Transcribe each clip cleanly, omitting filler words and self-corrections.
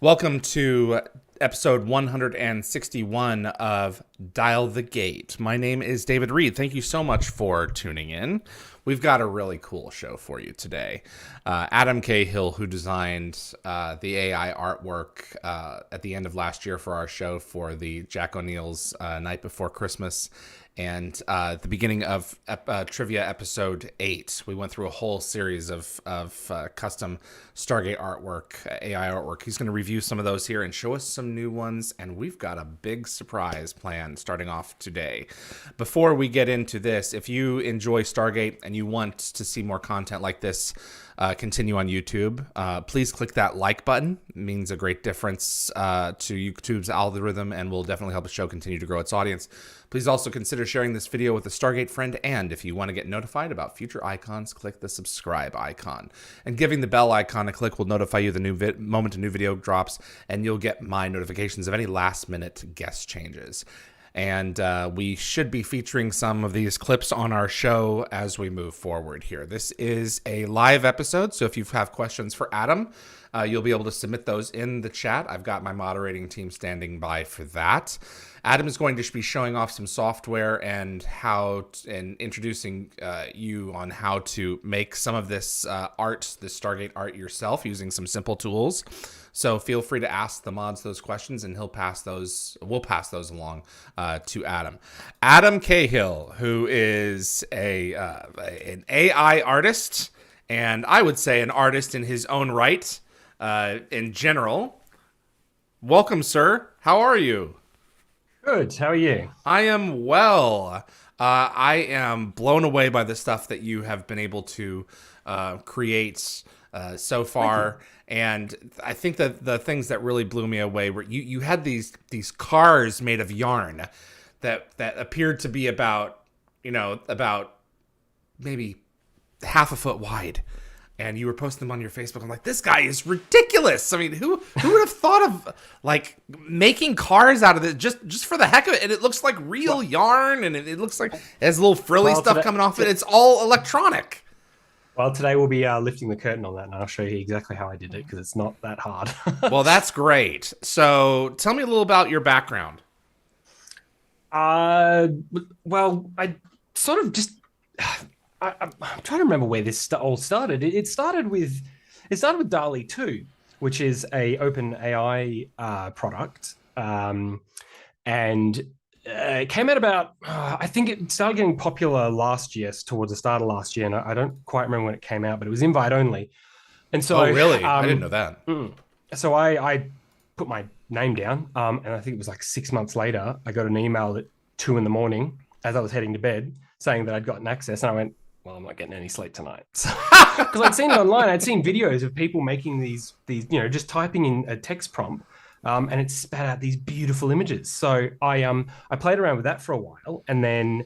Welcome to episode 161 of Dial the Gate. My name is David Reed. Thank you so much for tuning in. We've got a really cool show for you today. Adam Cahill, who designed the AI artwork at the end of last year for our show for the Jack O'Neill's Night Before Christmas, and at the beginning of Trivia Episode 8, we went through a whole series of custom Stargate artwork, AI artwork. He's going to review some of those here and show us some new ones, and we've got a big surprise planned starting off today. Before we get into this, if you enjoy Stargate and you want to see more content like this continue on YouTube, please click that like button. It means a great difference to YouTube's algorithm and will definitely help the show continue to grow its audience. Please also consider sharing this video with a Stargate friend, and if you want to get notified about future icons, click the subscribe icon. And giving the bell icon a click will notify you the moment a new video drops, and you'll get my notifications of any last-minute guest changes. And we should be featuring some of these clips on our show as we move forward here. This is a live episode, so if you have questions for Adam, you'll be able to submit those in the chat. I've got my moderating team standing by for that. Adam is going to be showing off some software and introducing you on how to make some of this art, this Stargate art yourself using some simple tools. So feel free to ask the mods those questions, and we'll pass those along to Adam. Adam Cahill, who is an AI artist, and I would say an artist in his own right in general. Welcome, sir. How are you? Good. How are you? I am well. I am blown away by the stuff that you have been able to create so far. And I think that the things that really blew me away were you had these cars made of yarn that appeared to be about maybe half a foot wide. And you were posting them on your Facebook. I'm like, this guy is ridiculous. I mean, who would have thought of like making cars out of it just for the heck of it? And it looks like real yarn, and it looks like it has little frilly stuff coming off it. It's all electronic. Well, today we'll be lifting the curtain on that, and I'll show you exactly how I did it because it's not that hard. Well, that's great. So tell me a little about your background. Well, I sort of just... I'm trying to remember where this all started. It started with DALL-E 2, which is a open AI product, and it came out about I think it started getting popular last year, towards the start of last year, and I don't quite remember when it came out, but it was invite only. And so, oh really? I didn't know that. So I put my name down, and I think it was like 6 months later, I got an email at 2 a.m. as I was heading to bed saying that I'd gotten access, and I went, well, I'm not getting any sleep tonight. Because I'd seen it online. I'd seen videos of people making these, just typing in a text prompt, and it spat out these beautiful images. So I played around with that for a while, and then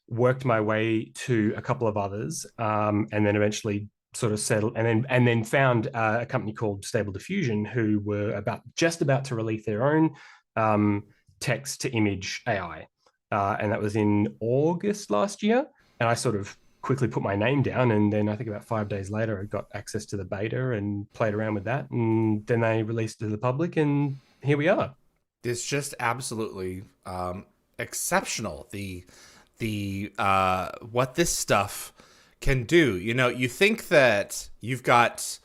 worked my way to a couple of others, and then eventually sort of settled, and then found a company called Stable Diffusion, who were just about to release their own text to image AI, and that was in August last year. And I sort of quickly put my name down, and then I think about 5 days later, I got access to the beta and played around with that. And then they released it to the public, and here we are. It's just absolutely exceptional. The what this stuff can do. You think that you've got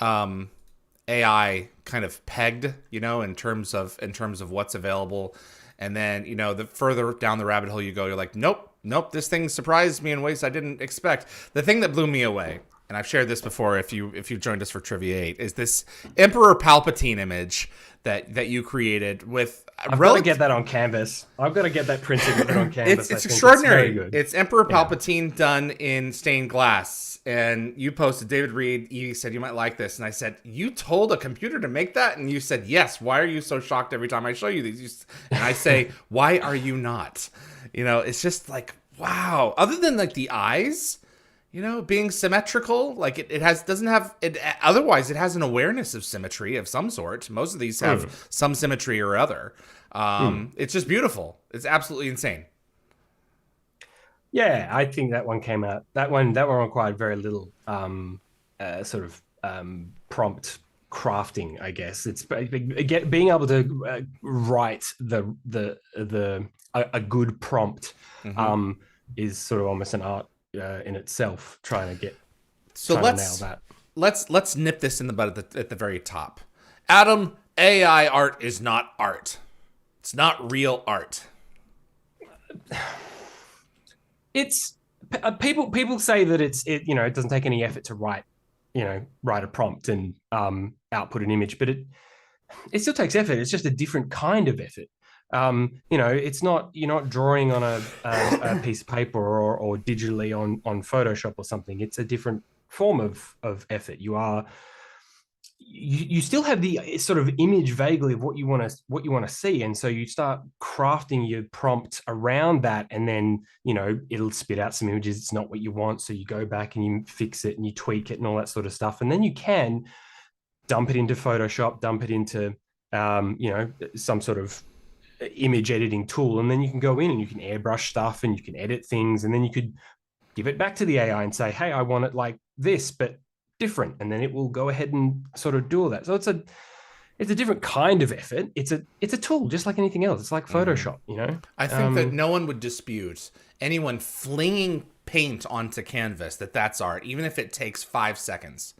AI kind of pegged, in terms of what's available, and then the further down the rabbit hole you go, you're like, nope, this thing surprised me in ways I didn't expect. The thing that blew me away, and I've shared this before if you joined us for Trivia 8, is this Emperor Palpatine image that you created with... I've got to get that on canvas. I've got to get that printed and put on canvas. It's extraordinary. It's very good. It's Emperor Palpatine done in stained glass. And you posted, David Reed, Yvie said, you might like this. And I said, you told a computer to make that? And you said, yes. Why are you so shocked every time I show you these? And I say, why are you not? It's just like, wow. Other than like the eyes, being symmetrical, like it otherwise it has an awareness of symmetry of some sort. Most of these have some symmetry or other. It's just beautiful. It's absolutely insane. Yeah, I think that one came out. That one required very little prompt crafting, I guess. It's being able to write a good prompt is sort of almost an art in itself. Trying to nail that. Let's nip this in the bud at the very top. Adam, AI art is not art. It's not real art. It's people say that it doesn't take any effort to write a prompt and output an image, but it still takes effort. It's just a different kind of effort. It's not, you're not drawing on a piece of paper or digitally on Photoshop or something. It's a different form of effort. You still have the sort of image vaguely of what you want to see, and so you start crafting your prompt around that, and then it'll spit out some images. It's not what you want, so you go back and you fix it and you tweak it and all that sort of stuff, and then you can dump it into Photoshop, dump it into some sort of image editing tool, and then you can go in and you can airbrush stuff and you can edit things, and then you could give it back to the AI and say, hey, I want it like this, but different, and then it will go ahead and sort of do all that. So it's a different kind of effort. It's a tool just like anything else. It's like Photoshop, I think that no one would dispute anyone flinging paint onto canvas that's art, even if it takes 5 seconds.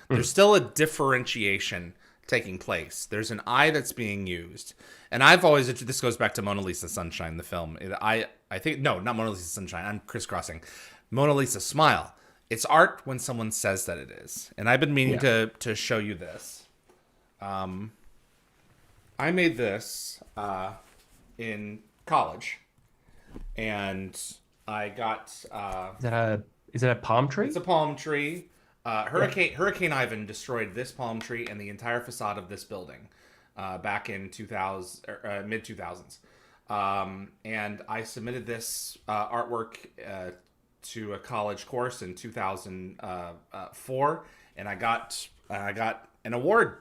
There's still a differentiation taking place. There's an eye that's being used, and I've always, this goes back to Mona Lisa Sunshine, the film. I think, no, not Mona Lisa Sunshine, I'm crisscrossing. Mona Lisa Smile. It's art when someone says that it is. And I've been meaning to show you this. I made this in college, and I got... is that a palm tree? It's a palm tree. Hurricane Ivan destroyed this palm tree and the entire facade of this building back in mid-2000s. And I submitted this artwork to a college course in 2004, and I got an award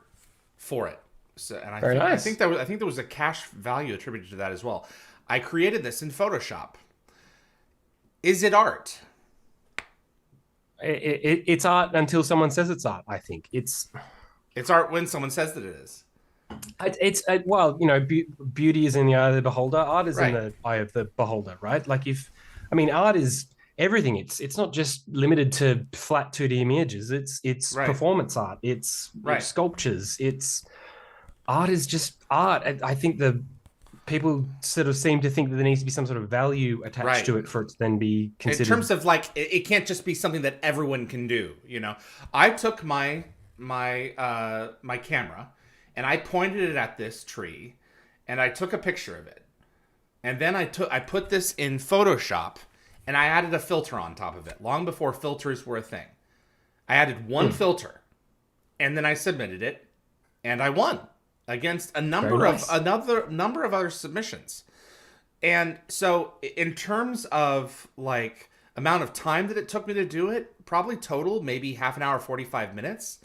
for it. So, and I think there was a cash value attributed to that as well. I created this in Photoshop. Is it art? It's art until someone says it's art. I think it's art when someone says that it is. Beauty is in the eye of the beholder. Art is in the eye of the beholder, right? Like art is everything. It's not just limited to flat 2D images. It's performance art. It's sculptures. Art is just art. I think the people sort of seem to think that there needs to be some sort of value attached to it for it to then be considered. In terms of it can't just be something that everyone can do. I took my camera and I pointed it at this tree, and I took a picture of it, and then I put this in Photoshop. And I added a filter on top of it, long before filters were a thing. I added one filter, and then I submitted it, and I won against another number of other submissions. And so, in terms of amount of time that it took me to do it, probably total maybe half an hour, 45 minutes.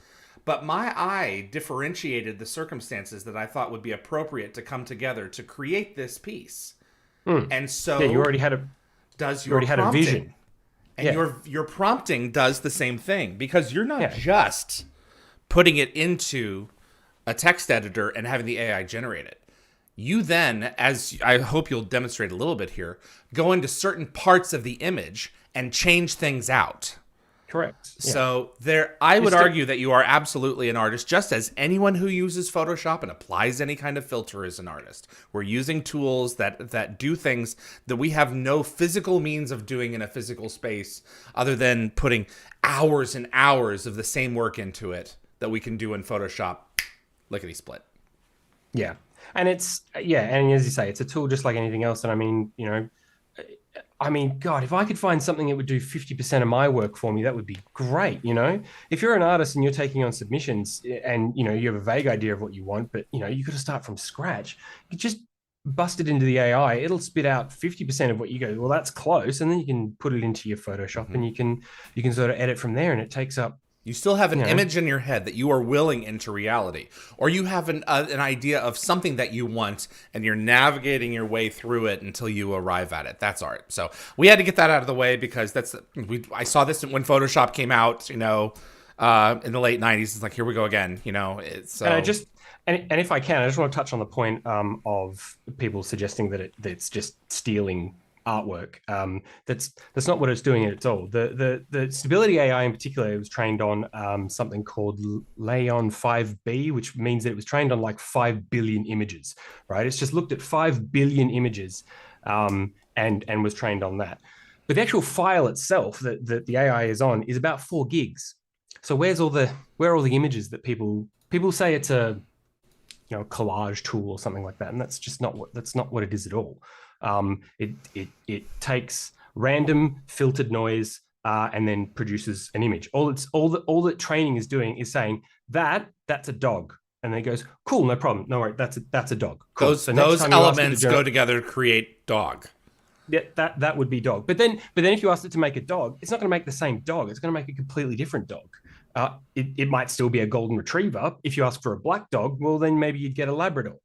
But my eye differentiated the circumstances that I thought would be appropriate to come together to create this piece. And so, you already had a vision, and your prompting does the same thing, because you're not just putting it into a text editor and having the AI generate it. You then, as I hope you'll demonstrate a little bit here, go into certain parts of the image and change things out. Correct. So I would argue that you are absolutely an artist, just as anyone who uses Photoshop and applies any kind of filter is an artist. We're using tools that do things that we have no physical means of doing in a physical space, other than putting hours and hours of the same work into it that we can do in Photoshop. Lickety split. Yeah. And and as you say, it's a tool just like anything else. And God, if I could find something that would do 50% of my work for me, that would be great. If you're an artist and you're taking on submissions and, you have a vague idea of what you want, but, you got to start from scratch, you just bust it into the AI. It'll spit out 50% of what you go, well, that's close. And then you can put it into your Photoshop and you can sort of edit from there. And it takes up. You still have an image in your head that you are willing into reality, or you have an idea of something that you want, and you're navigating your way through it until you arrive at it. That's art. So we had to get that out of the way, because I saw this when Photoshop came out. in the late 90s. It's like, here we go again, so. And if I can, I just want to touch on the point of people suggesting that it's just stealing artwork. That's not what it's doing at all. The stability AI in particular was trained on something called Leon 5B, which means that it was trained on like 5 billion images, right? It's just looked at 5 billion images and was trained on that. But the actual file itself that the AI is on is about 4 gigs. So where are all the images that people say it's a collage tool or something like that, and that's not what it is at all. It takes random filtered noise and then produces an image. All that training is doing is saying that's a dog, and then it goes, cool, no problem, no worry, that's a dog. Cool. Those elements go together to create dog. Yeah, that would be dog. But then if you asked it to make a dog, it's not going to make the same dog. It's going to make a completely different dog. It might still be a golden retriever. If you ask for a black dog, well, then maybe you'd get a Labrador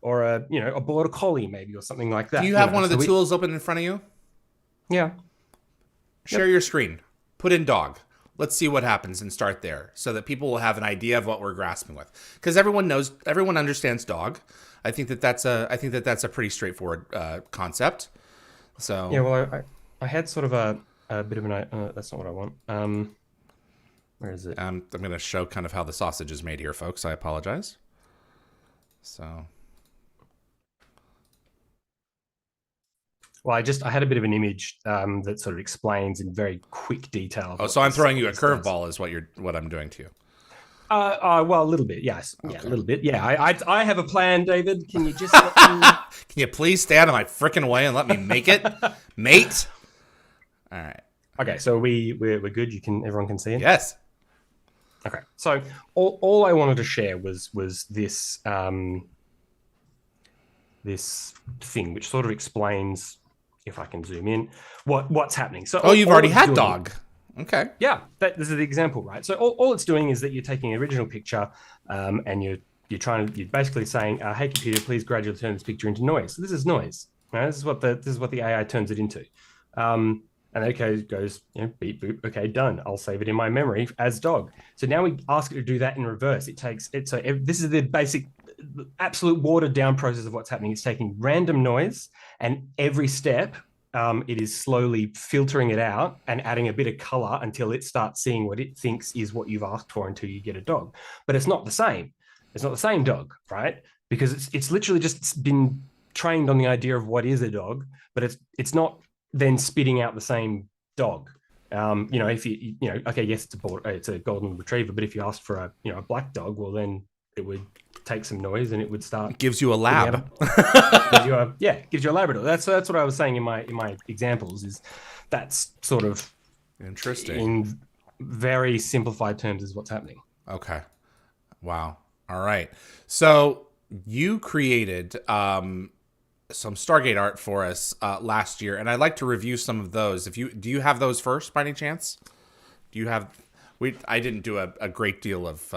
or a border collie, maybe, or something like that. Do you have one of the tools open in front of you? Yeah. Share your screen. Put in dog. Let's see what happens and start there, so that people will have an idea of what we're grasping with. Because everyone understands dog. I think that's a pretty straightforward concept. So yeah, well, I had sort of a bit of an that's not what I want. Where is it? I'm going to show kind of how the sausage is made here, folks. I apologize. So, well, I had a bit of an image that sort of explains in very quick detail. Oh, so I'm throwing you a curveball, is what I'm doing to you. Well, a little bit, yes. Okay. Yeah, a little bit. Yeah, I have a plan, David. Can you just Can you please stay out of my freaking way and let me make it, mate? All right. Okay, so we're good. Everyone can see it. Yes. Okay, so all I wanted to share was this this thing which sort of explains, if I can zoom in, what's happening. So you've already had dog. Okay. Yeah, this is the example, right? So all it's doing is that you're taking an original picture, and you're basically saying, "Hey computer, please gradually turn this picture into noise." So this is noise. Right? This is what the AI turns it into. And okay, it goes, beep boop. Okay, done. I'll save it in my memory as dog. So now we ask it to do that in reverse. So this is the basic, absolute watered down process of what's happening. It's taking random noise, and every step, it is slowly filtering it out and adding a bit of color until it starts seeing what it thinks is what you've asked for until you get a dog. But it's not the same. It's not the same dog, right? Because it's literally just been trained on the idea of what is a dog, but it's not then spitting out the same dog. If okay, yes, it's a golden retriever, but if you asked for a black dog, well, then it would take some noise and it would start. It gives you a lab. Gives you a Labrador. That's what I was saying in my examples. Is that's sort of interesting in very simplified terms is what's happening. Okay. Wow. All right. So you created some Stargate art for us last year, and I'd like to review some of those. Do you have those first by any chance? Do you have? I didn't do a great deal of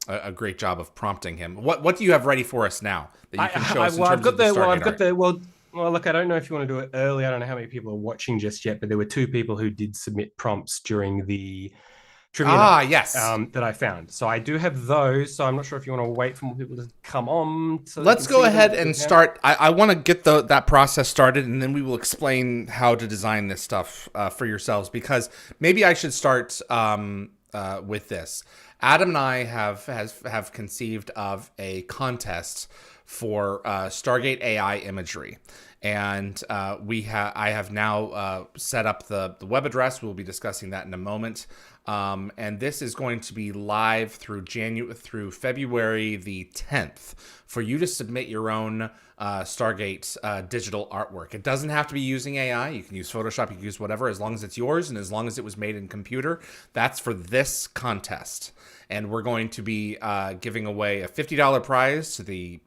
a great job of prompting him. What do you have ready for us now that you can show us in terms of the Stargate art? Well, look, I don't know if you want to do it early. I don't know how many people are watching just yet, but there were 2 people who did submit prompts during the trivia yes, that I found. So I do have those. So I'm not sure if you want to wait for more people to come on. So let's go ahead and start. I want to get that process started, and then we will explain how to design this stuff for yourselves, because maybe I should start with this. Adam and I have conceived of a contest for Stargate AI imagery. And I have now set up the web address. We'll be discussing that in a moment. And this is going to be live through February the 10th for you to submit your own Stargate digital artwork. It doesn't have to be using AI. You can use Photoshop. You can use whatever, as long as it's yours and as long as it was made in computer. That's for this contest. And we're going to be giving away a $50 prize to the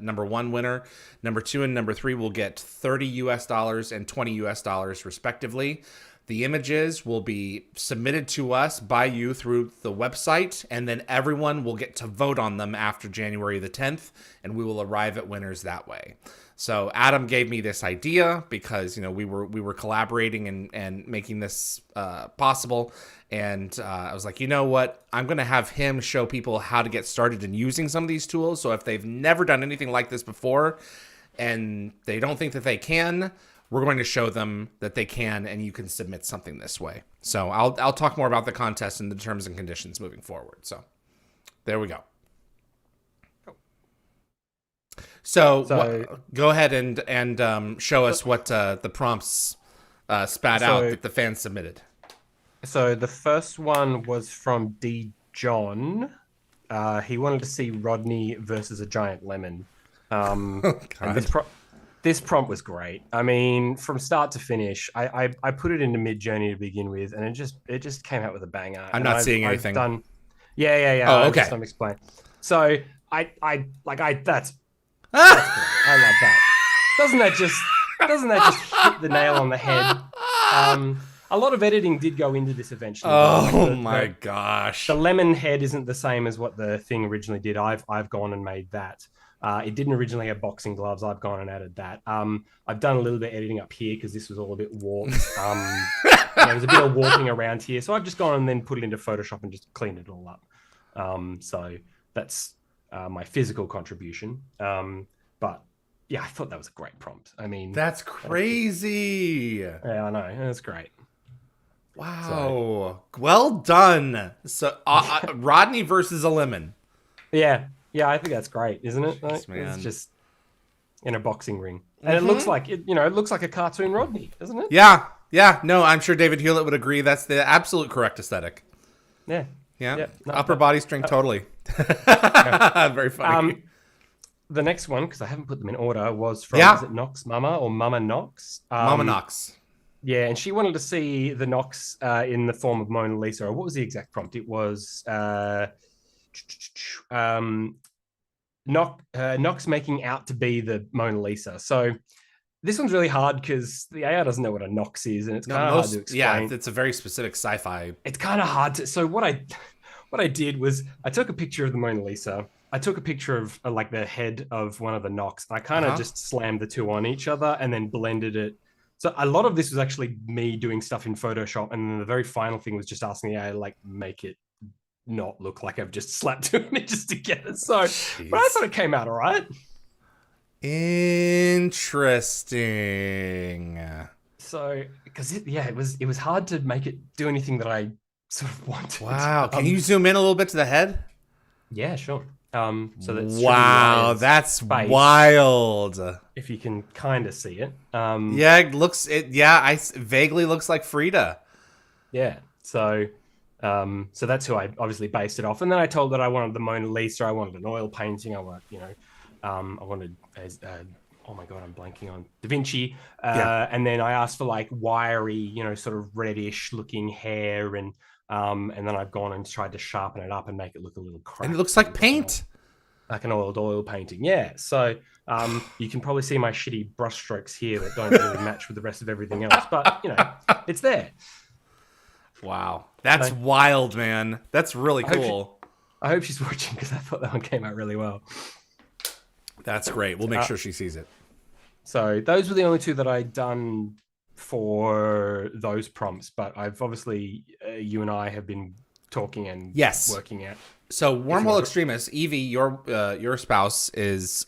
number 1 winner. Number 2 and number 3 will get $30 US and $20 US respectively. The images will be submitted to us by you through the website, and then everyone will get to vote on them after January the 10th, and we will arrive at winners that way. So Adam gave me this idea because, we were collaborating and making this possible. And I was like, you know what? I'm going to have him show people how to get started in using some of these tools. So if they've never done anything like this before and they don't think that they can, we're going to show them that they can, and you can submit something this way. So I'll talk more about the contest and the terms and conditions moving forward. So there we go. So go ahead and show us what the prompts spat out that the fans submitted. So the first one was from D. John. He wanted to see Rodney versus a giant lemon. And this prompt was great. I mean, from start to finish, I put it into MidJourney to begin with, and it just came out with a banger. I'm not seeing anything. Yeah. Oh, okay. I'm explaining. So that's I love that. Doesn't that just hit the nail on the head? A lot of editing did go into this eventually. Oh my gosh. The lemon head isn't the same as what the thing originally did. I've gone and made that. It didn't originally have boxing gloves. I've gone and added that. I've done a little bit of editing up here because this was all a bit warped. There was a bit of warping around here. So I've just gone and then put it into Photoshop and just cleaned it all up. So that's my physical contribution. But yeah, I thought that was a great prompt. I mean, that's crazy. Yeah, I know. That's great. Wow. Well done. So Rodney versus a lemon. Yeah, I think that's great, isn't it? Like, it's just in a boxing ring. And it looks like it looks like a cartoon Rodney, doesn't it? Yeah. No, I'm sure David Hewlett would agree. That's the absolute correct aesthetic. Yeah. No, upper body strength, totally. Very funny. The next one, because I haven't put them in order, was from is it Nox Mama or Mama Nox? Mama Nox. Yeah, and she wanted to see the Nox in the form of Mona Lisa. Or what was the exact prompt? It was Nox making out to be the Mona Lisa. So this one's really hard because the AI doesn't know what a Nox is, and it's kind of hard to explain. Yeah, it's a very specific sci-fi. It's kind of hard to. So what I did was I took a picture of the Mona Lisa. I took a picture of like the head of one of the Nox. I kind of just slammed the two on each other and then blended it. So a lot of this was actually me doing stuff in Photoshop, and then the very final thing was just asking the AI to like make it not look like I've just slapped two images together. So, but I thought it came out all right. Interesting. So, because it was hard to make it do anything that I sort of wanted. Wow. Can you zoom in a little bit to the head? Yeah, sure. So that's that's wild. If you can kind of see it. I vaguely looks like Frida. Yeah. So that's who I obviously based it off. And then I told that I wanted the Mona Lisa. I wanted an oil painting. I wanted, oh my God, I'm blanking on Da Vinci. And then I asked for like wiry, sort of reddish looking hair. And then I've gone and tried to sharpen it up and make it look a little cracked. And it looks like paint. Like an oil painting. Yeah. So you can probably see my shitty brush strokes here that don't really match with the rest of everything else. But, it's there. Wow. That's wild, man. That's really cool. I hope she's watching because I thought that one came out really well. That's great. We'll make sure she sees it. So those were the only two that I'd done for those prompts. But I've obviously, you and I have been talking and working out. So Wormhole X-Tremists, Yvie, your spouse, is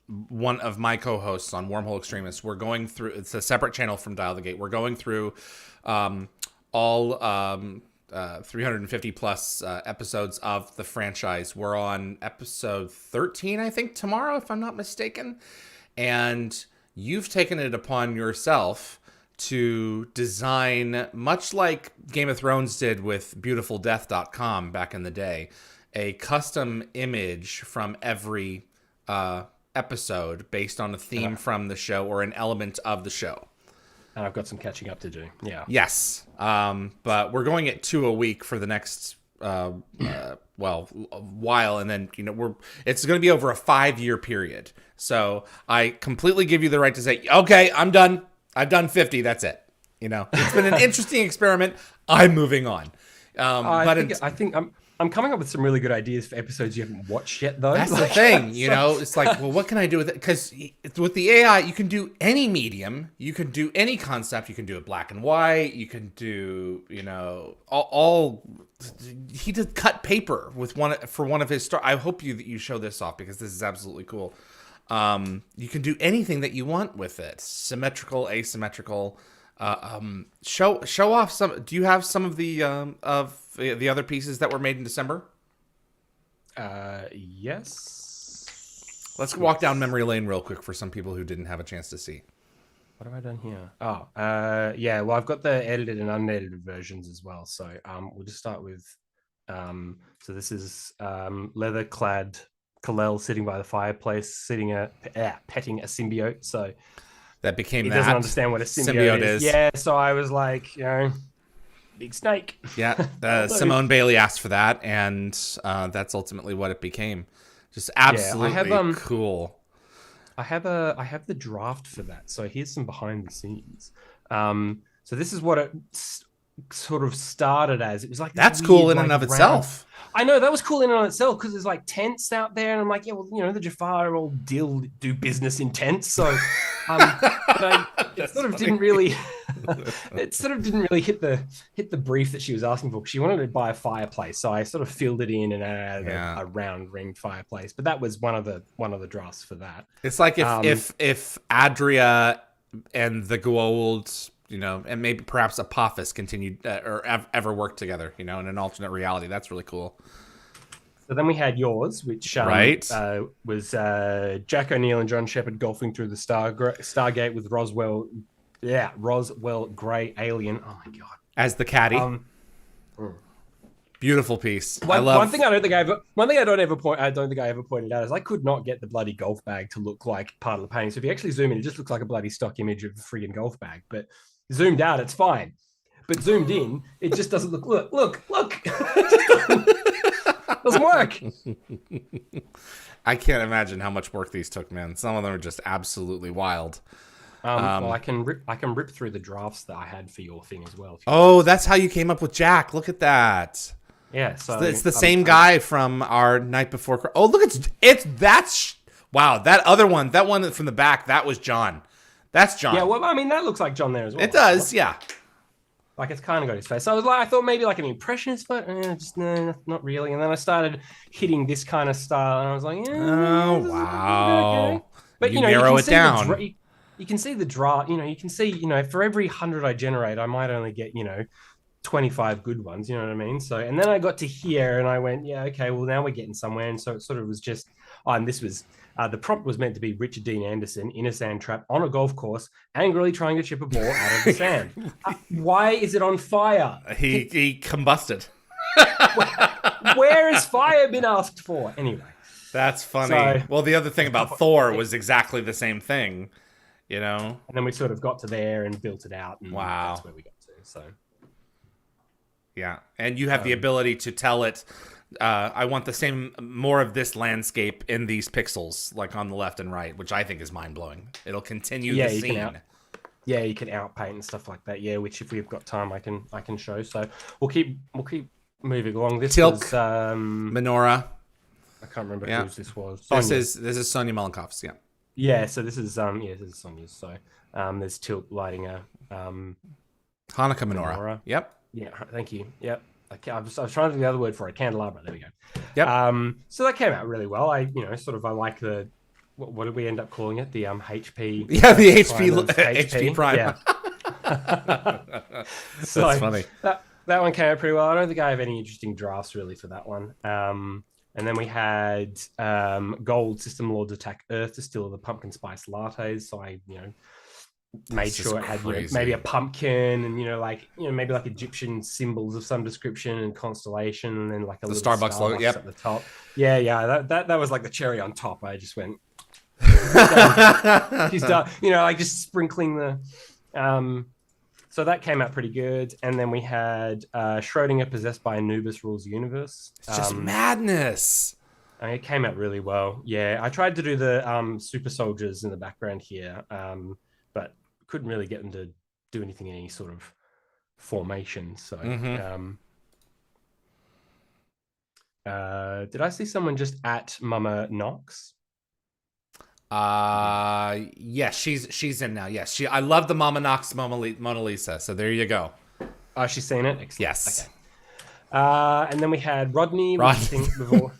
one of my co-hosts on Wormhole X-Tremists. We're going through, it's a separate channel from Dial the Gate. We're going through all 350 plus episodes of the franchise. We're on episode 13, I think, tomorrow, if I'm not mistaken. And you've taken it upon yourself to design, much like Game of Thrones did with beautifuldeath.com back in the day, a custom image from every episode based on a theme from the show or an element of the show. And I've got some catching up to do. Yeah. Yes. But we're going at 2 a week for the next a while, and then it's going to be over a 5-year period. So I completely give you the right to say, okay, I'm done. I've done 50. That's it. It's been an interesting experiment. I'm moving on. I think I'm I'm coming up with some really good ideas for episodes you haven't watched yet, though. That's the thing, you know. It's like, well, what can I do with it? Because with the AI, you can do any medium, you can do any concept, you can do it black and white, you can do, you know, all. He did cut paper with one of his stories. I hope you show this off because this is absolutely cool. You can do anything that you want with it, symmetrical, asymmetrical. Show off some. Do you have some of the other pieces that were made in December? Yes. Let's walk down memory lane real quick for some people who didn't have a chance to see. What have I done here? Oh, yeah. Well, I've got the edited and unedited versions as well. So, we'll just start with. So this is leather-clad Kalel sitting by the fireplace, petting a symbiote. So. That became he doesn't understand what a symbiote is. Yeah, so I was like, you know, big snake. Yeah, Simone Bailey asked for that, and that's ultimately what it became. Just absolutely cool. I have the draft for that. So here's some behind the scenes. So this is what it sort of started as. It was like that's cool in and of itself. I know that was cool in and of itself because there's like tents out there, and I'm like, yeah, well, you know, the Jafar all do business in tents, so. It sort of didn't really hit the brief that she was asking for, because she wanted to buy a fireplace. So I sort of filled it in and added a round ringed fireplace. But that was one of the drafts for that. It's like if Adria and the Goa'uld, you know, and maybe perhaps Apophis continued or ever worked together, you know, in an alternate reality. That's really cool. So then we had yours, which was Jack O'Neill and John Shepard golfing through the Stargate with Roswell Gray alien. Oh my god! As the caddy. Beautiful piece. One thing I don't think I ever pointed out is I could not get the bloody golf bag to look like part of the painting. So if you actually zoom in, it just looks like a bloody stock image of the friggin' golf bag. But zoomed out, it's fine. But zoomed in, it just doesn't look. Look. Doesn't work. I can't imagine how much work these took, man. Some of them are just absolutely wild. Well, I can rip through the drafts that I had for your thing as well. Oh, that's how you came up with Jack. Look at that. Yeah, so it's the same guy from our Night Before. Oh, look, wow. That other one, that one from the back, that was John. That's John. Yeah, well, I mean, that looks like John there as well. It does, yeah. Like it's kind of got his face. So I thought maybe like an impressionist photo. No, not really. And then I started hitting this kind of style, and I was like, oh wow. Okay. But you know, narrow it down. You can see the draft. You know, you can see. You know, for every 100 I generate, I might only get 25 good ones. You know what I mean? So, and then I got to here, and I went, yeah, okay. Well, now we're getting somewhere. And so it sort of was just. And this was. The prompt was meant to be Richard Dean Anderson in a sand trap on a golf course, angrily trying to chip a ball out of the sand. Why is it on fire? He combusted. Where has fire been asked for? Anyway. That's funny. Well, the other thing about Thor was exactly the same thing, you know? And then we sort of got to there and built it out. And wow. That's where we got to. So. Yeah. And you have the ability to tell it, I want more of this landscape in these pixels, like on the left and right, which I think is mind blowing. It'll continue the scene. You can outpaint and stuff like that. Yeah, which if we've got time, I can show. So we'll keep moving along. This Tilk, was Menorah. I can't remember whose this was. This is Sonia Malenkov's. Yeah. Yeah. So this is this is Sonia's. So there's Tilk lighting a Hanukkah menorah. Yep. Yeah. Thank you. Yep. I was trying to do the other word for it, candelabra. There we go. Yep. So that came out really well. I like the what did we end up calling it? The HP. Yeah, the HP Prime. Yeah. So that's funny. That one came out pretty well. I don't think I have any interesting drafts really for that one. And then we had Goa'uld System Lords attack Earth to steal the pumpkin spice lattes. So I made sure it had maybe a pumpkin and maybe like Egyptian symbols of some description and constellation, and then like a little Starbucks logo at the top. That was like the cherry on top. I just went she's done, like just sprinkling the so that came out pretty good. And then we had Schrodinger possessed by Anubis rules the universe. It's just madness. I mean, it came out really well. Yeah, I tried to do the super soldiers in the background here, but couldn't really get them to do anything in any sort of formation. So, Did I see someone just at Mama Knox? Yes, she's in now. Yes, I love the Mama Knox Mona Lisa. So there you go. Oh, she's seen it. Excellent. Yes. Okay. And then we had Rodney. Rodney. Which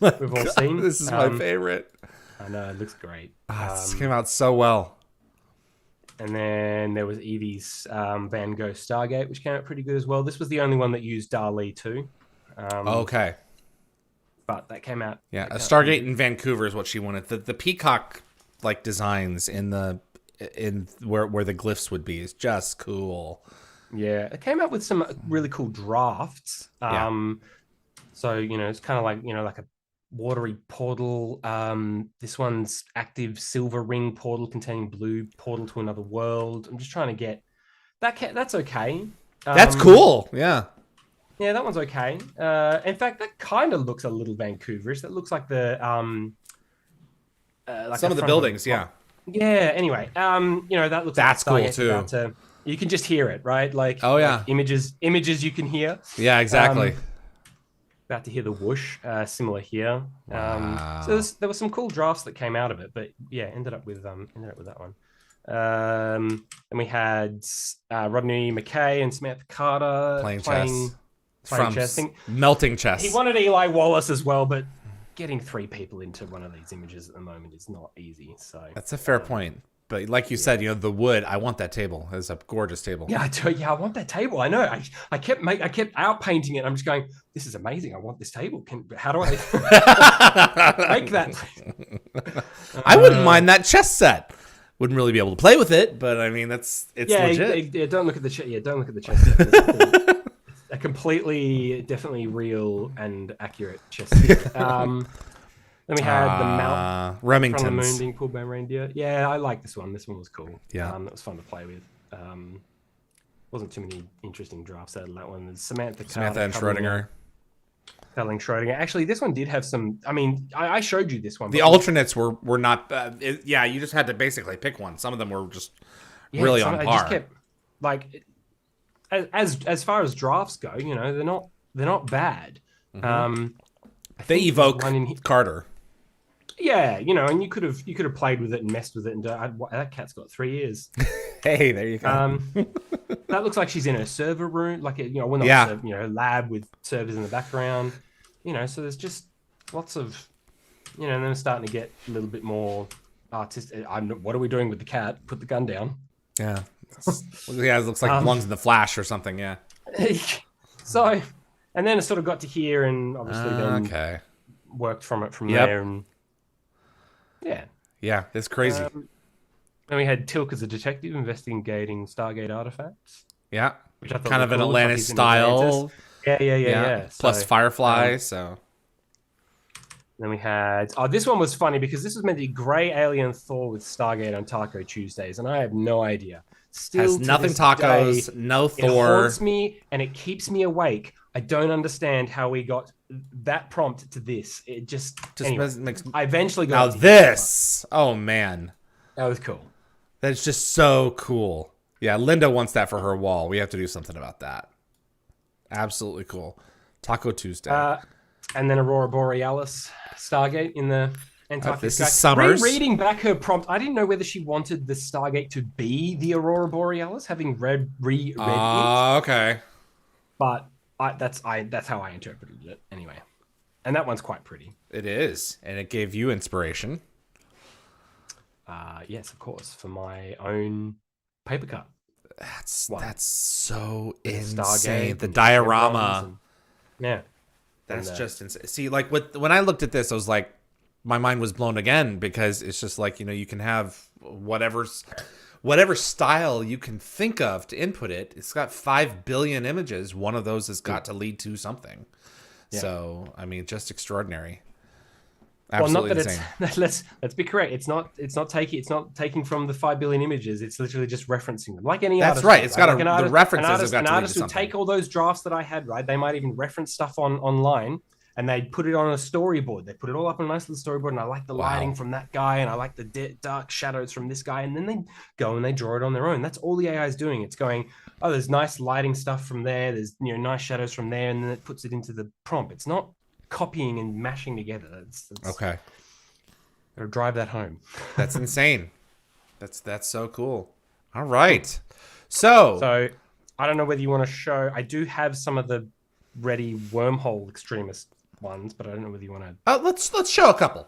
I think we've all seen. This is my favorite. I know, it looks great. This came out so well. And then there was Yvie's Van Gogh Stargate, which came out pretty good as well. This was the only one that used Dali too. Okay. But that came out. Yeah, a Stargate in Vancouver is what she wanted. The peacock like designs in where the glyphs would be is just cool. Yeah, it came out with some really cool drafts. So it's kind of like like a watery portal. This one's active silver ring portal containing blue portal to another world. I'm just trying to get that. That's okay. That's cool. Yeah. Yeah, that one's okay. In fact, that kind of looks a little Vancouverish. That looks like the like some of the buildings. Yeah. Yeah. Anyway, that looks. That's like cool too. You can just hear it, right? Like, oh yeah, like images you can hear. Yeah, exactly. About to hear the whoosh. Similar here. Wow. So there were some cool drafts that came out of it, but yeah, ended up with that one. And we had Rodney McKay and Samantha Carter playing chess. Melting chess. He wanted Eli Wallace as well, but getting 3 people into one of these images at the moment is not easy. So that's a fair point. But like you said, the wood. I want that table. It's a gorgeous table. Yeah, I want that table. I know. I kept outpainting it. I'm just going, this is amazing. I want this table. How do I make that? I wouldn't mind that chess set. Wouldn't really be able to play with it, but I mean, it's legit. Yeah, don't look at the chess. Yeah, don't look at the chess set. It's a completely, definitely real and accurate chess set. Then we had the Mount Remingtons from the Moon being pulled by a reindeer. Yeah, I like this one. This one was cool. Yeah, that was fun to play with. Wasn't too many interesting drafts out of that one. There's Samantha and Schrodinger. Telling Schrodinger. Actually, this one did have some. I mean, I showed you this one. The alternates were not. You just had to basically pick one. Some of them were just really on par. I just kept as far as drafts go, they're not bad. Mm-hmm. They evoke Carter. Yeah, and you could have played with it and messed with it, and that cat's got 3 ears. Hey, there you go. That looks like she's in a server room, like lab with servers in the background. So there's just lots of, and then it's starting to get a little bit more artistic. What are we doing with the cat? Put the gun down. Yeah, it looks like it belongs in the Flash or something. Yeah. So, and then it sort of got to here, and obviously then worked from there, and yeah, it's crazy. Then we had Tilk as a detective investigating Stargate artifacts. Yeah, which I thought kind of an cool, Atlantis style. Yeah. Plus Firefly. So then we had this one was funny because this was meant to be Grey Alien Thor with Stargate on Taco Tuesdays, and I have no idea. Still has nothing tacos, no Thor. It haunts me and it keeps me awake. I don't understand how we got that prompt to this. It just makes. I eventually got now this. Oh man, that was cool. That's just so cool. Yeah, Linda wants that for her wall. We have to do something about that. Absolutely cool. Taco Tuesday. And then Aurora Borealis Stargate in the Antarctic. This is Summers. Reading back her prompt, I didn't know whether she wanted the Stargate to be the Aurora Borealis, having read it. Okay. But that's how I interpreted it anyway. And that one's quite pretty. It is. And it gave you inspiration. Yes, of course, for my own paper cut. That's so insane. The diorama. Yeah. That's just insane. See, like when I looked at this, I was like, my mind was blown again because it's just like, you can have whatever style you can think of to input it. It's got 5 billion images. One of those has got to lead to something. Yeah. So, I mean, just extraordinary. Absolutely well, not insane. That let's be correct. It's not taking from the 5 billion images. It's literally just referencing them, like any artist. That's right. It's got the references. An artist would take all those drafts that I had. Right, they might even reference stuff online, and they put it on a storyboard. They put it all up on a nice little storyboard, and I like the lighting from that guy, and I like the dark shadows from this guy, and then they go and they draw it on their own. That's all the AI is doing. It's going, there's nice lighting stuff from there. There's nice shadows from there, and then it puts it into the prompt. It's not copying and mashing together. That's Okay. Gotta drive that home. That's insane. That's so cool. All right. So So I don't know whether you want to show. I do have some of the ready Wormhole Extremist ones, but I don't know whether you want to let's show a couple.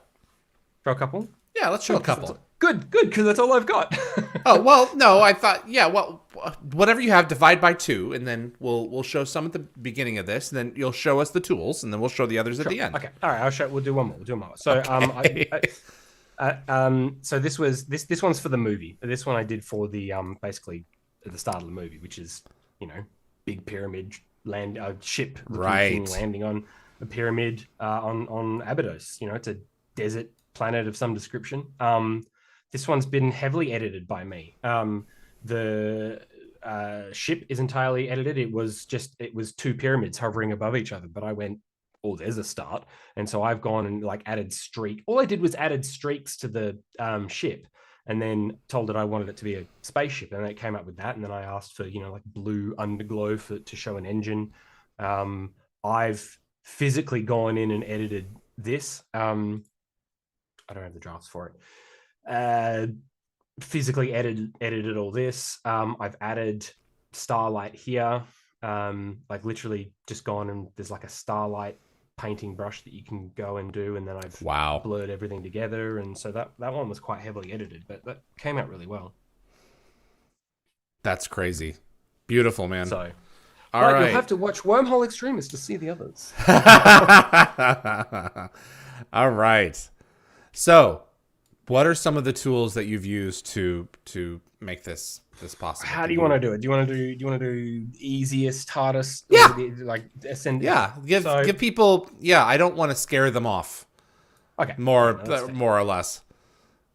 show a couple. Yeah, let's show a couple. Good, because that's all I've got. Oh, well, no, I thought, yeah, well, whatever you have, divide by 2, and then we'll show some at the beginning of this, and then you'll show us the tools, and then we'll show the others at the end. Okay, all right, I'll show. We'll do one more. So, Okay. so this was this one's for the movie. This one I did for the basically at the start of the movie, which is big pyramid ship Right. landing on a pyramid on Abydos. It's a desert planet of some description. This one's been heavily edited by me. The ship is entirely edited. It was 2 pyramids hovering above each other, but I went, oh, there's a start. And so I've gone and added streak. All I did was added streaks to the ship, and then told it I wanted it to be a spaceship, and it came up with that. And then I asked for blue underglow to show an engine. I've physically gone in and edited this. I don't have the drafts for it. Physically edited all this. I've added starlight here. Literally just gone and there's a starlight painting brush that you can go and do, and then I've blurred everything together, and so that one was quite heavily edited, but that came out really well. That's crazy. Beautiful, man. So all right. You'll have to watch Wormhole X-Tremists to see the others. All right. So, what are some of the tools that you've used to make this possible? How do you want to do it? Do you want to do easiest, hardest? Yeah. Ascend. Yeah. Give people. Yeah. I don't want to scare them off. Okay. More or less.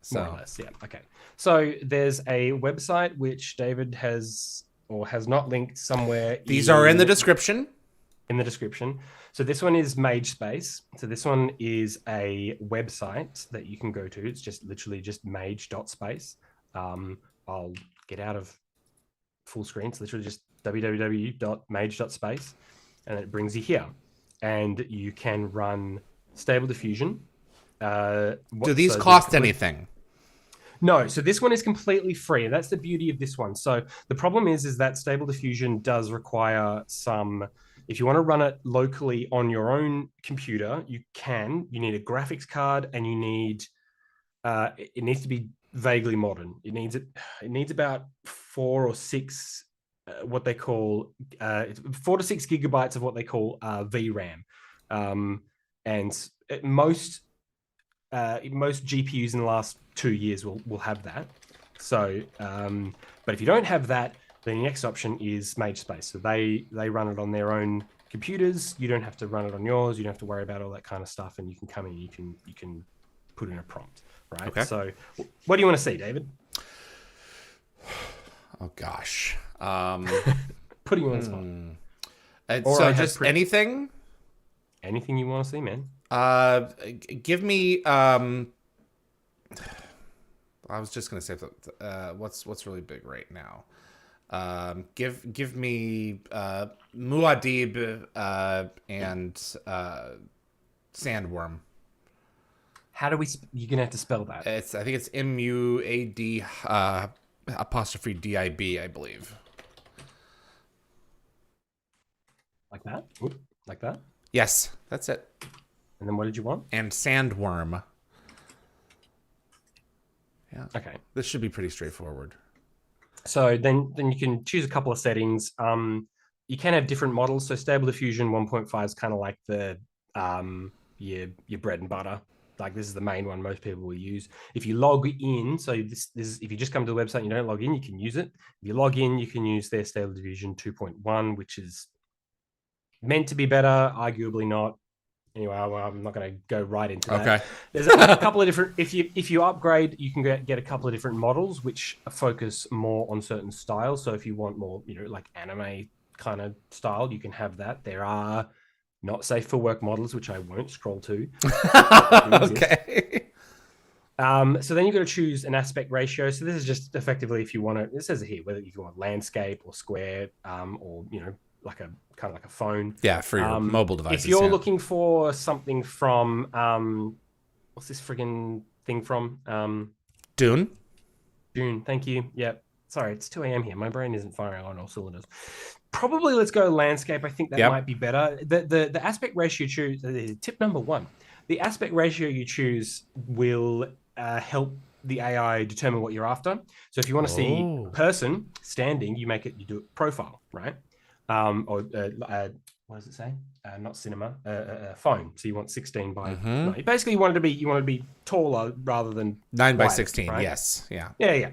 So. More or less. Yeah. Okay. So there's a website which David has or has not linked somewhere. These are in the description. In the description. So this one is Mage.Space. So this one is a website that you can go to. It's just literally just Mage.Space. I'll get out of full screen. It's literally just www.mage.space, and it brings you here. And you can run Stable Diffusion. Do these cost anything? No, so this one is completely free. That's the beauty of this one. So the problem is that Stable Diffusion does require some. If you want to run it locally on your own computer, you can. You need a graphics card, and you need. It needs to be vaguely modern. It needs about 4 or 6 what they call 4 to 6 gigabytes of what they call VRAM, and most GPUs in the last 2 years will have that. So, but if you don't have that, then the next option is Mage.Space. So they run it on their own computers. You don't have to run it on yours. You don't have to worry about all that kind of stuff, and you can come in. You can put in a prompt, right? Okay. So, what do you want to see, David? Oh gosh. Putting you on the spot. So just anything? Anything you want to see, man. Give me. I was just gonna say what's really big right now. Give me Muad'Dib and Sandworm. How do we? You're gonna have to spell that. I think it's MUAD apostrophe DIB, I believe. Like that? Oop, like that? Yes, that's it. And then what did you want? And Sandworm. Yeah. Okay. This should be pretty straightforward. So then you can choose a couple of settings. You can have different models. So Stable Diffusion 1.5 is kind of like the your bread and butter. Like this is the main one most people will use. If you log in, so this is if you just come to the website and you don't log in, you can use it. If you log in, you can use their Stable Diffusion 2.1, which is meant to be better, arguably not. Anyway, I'm not going to go right into that. Okay. There's a couple of different. If you upgrade, you can get a couple of different models which focus more on certain styles. So if you want more, like anime kind of style, you can have that. There are not safe for work models, which I won't scroll to. Okay. So then you've got to choose an aspect ratio. So this is just effectively if you want to. It says it here whether you want landscape or square, or like a kind of like a phone. Yeah, for your mobile devices. If you're looking for something from, what's this friggin' thing from? Dune. Thank you. Yep. Sorry, it's 2 a.m. here. My brain isn't firing on all cylinders. Probably let's go landscape. I think that might be better. The aspect ratio you choose, tip number 1, the aspect ratio you choose will help the AI determine what you're after. So if you want to see a person standing, you do it profile, right? Or what does it say? Not cinema, phone. So you want 16 by 9. Basically, you want to be taller rather than 9 by wide, 16. right? Yes, yeah.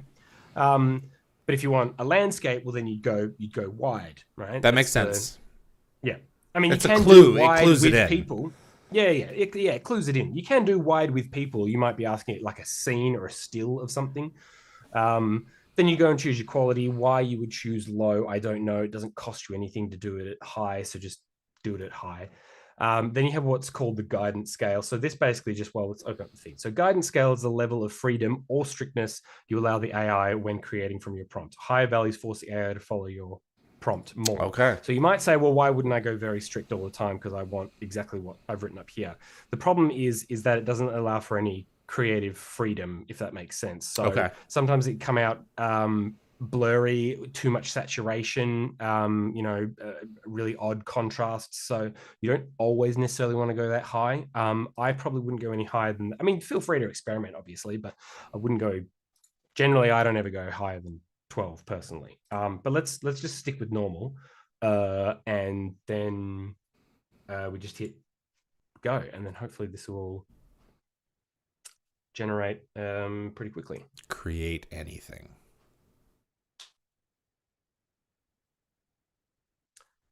But if you want a landscape, well, then you'd go wide, right? That makes sense. I mean, it's you can a clue. do wide it clues with it in. people. It clues it in. You can do wide with people. You might be asking it like a scene or a still of something. Then you go and choose your quality. Why you would choose low, I don't know. It doesn't cost you anything to do it at high, so just do it at high. Then you have what's called the guidance scale. So this basically just, let's open up the feed. So guidance scale is the level of freedom or strictness you allow the AI when creating from your prompt. Higher values force the AI to follow your prompt more. Okay. So you might say, well, why wouldn't I go very strict all the time? Because I want exactly what I've written up here. The problem is that it doesn't allow for any creative freedom, if that makes sense. So sometimes it come out blurry, too much saturation, really odd contrasts. So you don't always necessarily want to go that high. I probably wouldn't go any higher than, feel free to experiment, obviously, but I wouldn't go, generally, I don't ever go higher than 12 personally. But let's just stick with normal. And then we just hit go. And then hopefully this will generate pretty quickly. Create anything.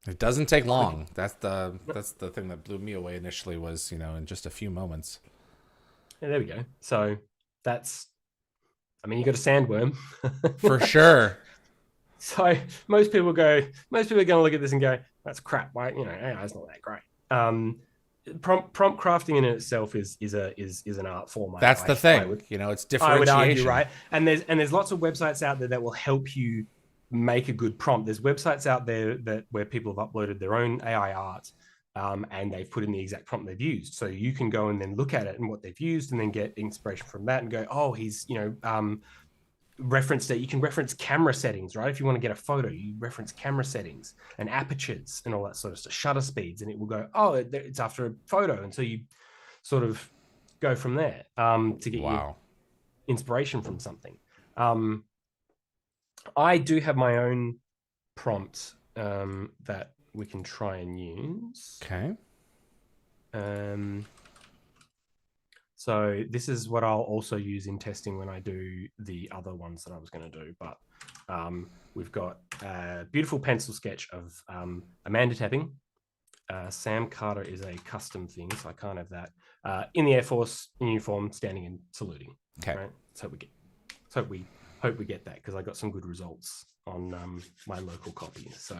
It doesn't take long. That's the thing that blew me away initially was, in just a few moments. Yeah, there we go. So that's, you got a sandworm. For sure. So most people are going to look at this and go, that's crap. Why, AI is not that great. Prompt crafting in itself is an art form. That's the thing. It's differentiation. I would argue, right? And there's lots of websites out there that will help you make a good prompt. There's websites out there where people have uploaded their own AI art, and they've put in the exact prompt they've used. So you can go and then look at it and what they've used, and then get inspiration from that and go, oh, he's referenced it. You can reference camera settings, right? If you want to get a photo, you reference camera settings and apertures and all that sort of stuff, shutter speeds, and it will go, oh, it's after a photo. And so you sort of go from there to get your inspiration from something. I do have my own prompt that we can try and use. Okay. So this is what I'll also use in testing when I do the other ones that I was going to do. But we've got a beautiful pencil sketch of Amanda tapping. Sam Carter is a custom thing, so I can't have that. In the Air Force uniform, standing and saluting. Okay. Right? So we hope we get that, because I got some good results on my local copy. So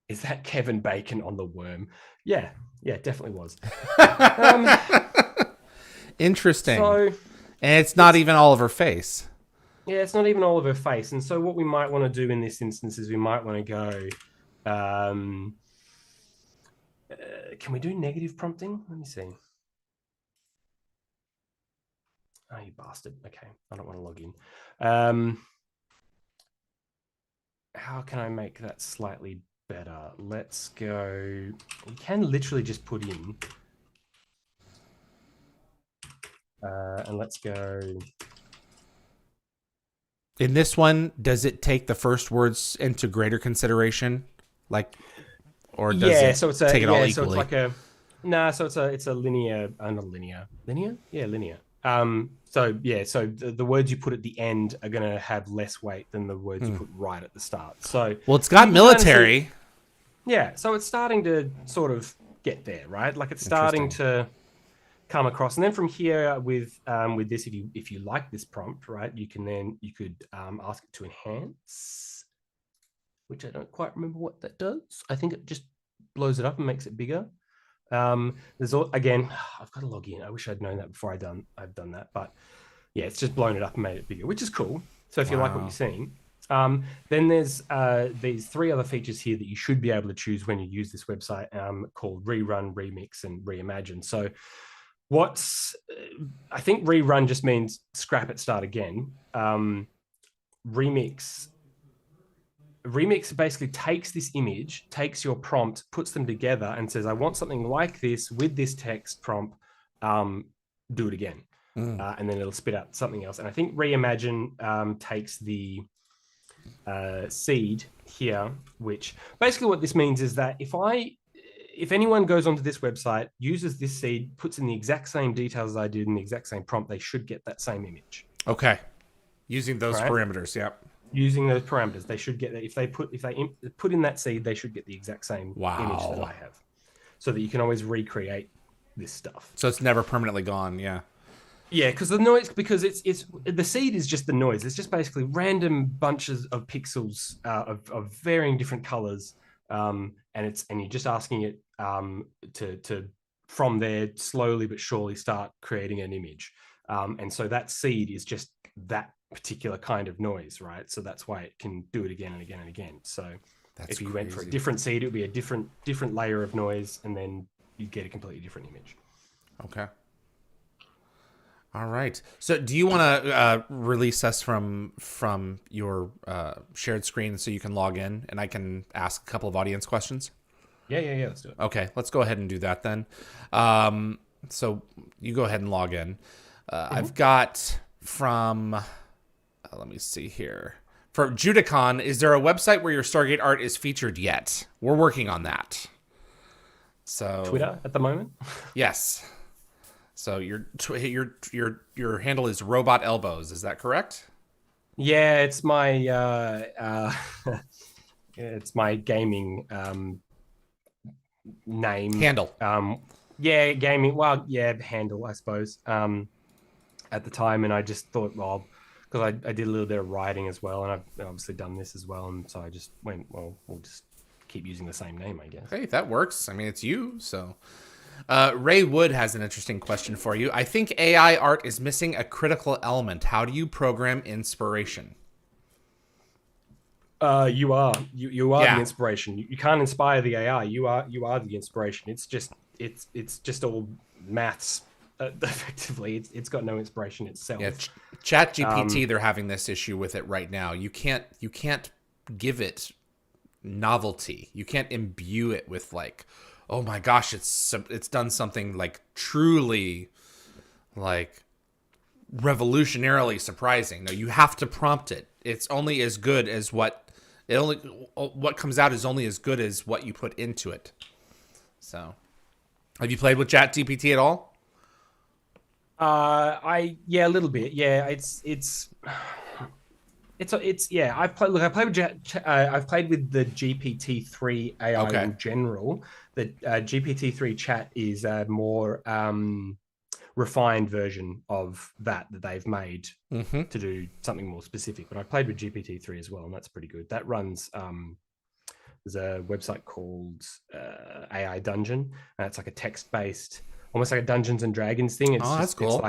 is that Kevin Bacon on the worm? Yeah, definitely was. Interesting. So, and it's not even all of her face. Yeah, it's not even all of her face. And so what we might want to do in this instance is we might want to go, can we do negative prompting? Let me see. Oh, you bastard. Okay, I don't want to log in. How can I make that slightly better? Let's go. You can literally just put in. And let's go. In this one, does it take the first words into greater consideration? Or does it so it's take it all equally? So it's like a. So it's a linear. Not linear. Linear? Yeah, linear. So the words you put at the end are going to have less weight than the words you put right at the start. So it's got military. So it's starting to sort of get there, right? Like it's starting to come across, and then from here with this, if you like this prompt, right, you could ask it to enhance, which I don't quite remember what that does. I think it just blows it up and makes it bigger. Again, I've got to log in. I wish I'd known that before I've done that, but yeah, it's just blown it up and made it bigger, which is cool. So if you like what you're seeing, Then there's these three other features here that you should be able to choose when you use this website, called Rerun, Remix, and Reimagine. So I think rerun just means scrap it, start again. Remix basically takes this image, takes your prompt, puts them together, and says, I want something like this with this text prompt. Do it again. And then it'll spit out something else. And I think Reimagine takes the seed here, which basically what this means is that if anyone goes onto this website, uses this seed, puts in the exact same details as I did in the exact same prompt, they should get that same image. Okay. Using those parameters, yeah. Using those parameters, they should get that. If they put in that seed, they should get the exact same image that I have, so that you can always recreate this stuff. So it's never permanently gone, yeah. Yeah, because the seed is just the noise. It's just basically random bunches of pixels of varying different colors, and you're just asking it to from there slowly but surely start creating an image. And so that seed is just that particular kind of noise, right? So that's why it can do it again and again and again. So if you went for a different seed, it would be a different layer of noise, and then you'd get a completely different image. Okay. All right. So do you want to release us from your shared screen so you can log in and I can ask a couple of audience questions? Yeah. Let's do it. Okay. Let's go ahead and do that then. So you go ahead and log in. I've got from, let me see here. For Judicon, is there a website where your Stargate art is featured yet? We're working on that. So Twitter at the moment? Yes. So your handle is Robot Elbows. Is that correct? Yeah, it's my it's my gaming name handle. Yeah, gaming. Well, yeah, handle, I suppose. At the time, and I just thought, well, because I did a little bit of writing as well, and I've obviously done this as well, and so I just went, well, we'll just keep using the same name, I guess. Hey, that works. I mean, it's you, so. Ray Wood has an interesting question for you. I think AI art is missing a critical element. How do you program inspiration? You are the inspiration. You can't inspire the AI. You are the inspiration. It's just all maths. Effectively, it's got no inspiration itself. Yeah, ChatGPT, they're having this issue with it right now. You can't give it novelty. You can't imbue it with like, oh my gosh, it's done something like truly like revolutionarily surprising. No, you have to prompt it. It's only as good as what comes out is only as good as what you put into it. So, have you played with ChatGPT at all? A little bit. Yeah, it's yeah. I've played with I've played with the GPT-3 AI in general. The GPT-3 chat is a more refined version of that they've made to do something more specific. But I played with GPT-3 as well, and that's pretty good. That runs. There's a website called AI Dungeon, and it's like a text-based, almost like a Dungeons and Dragons thing. It's that's cool.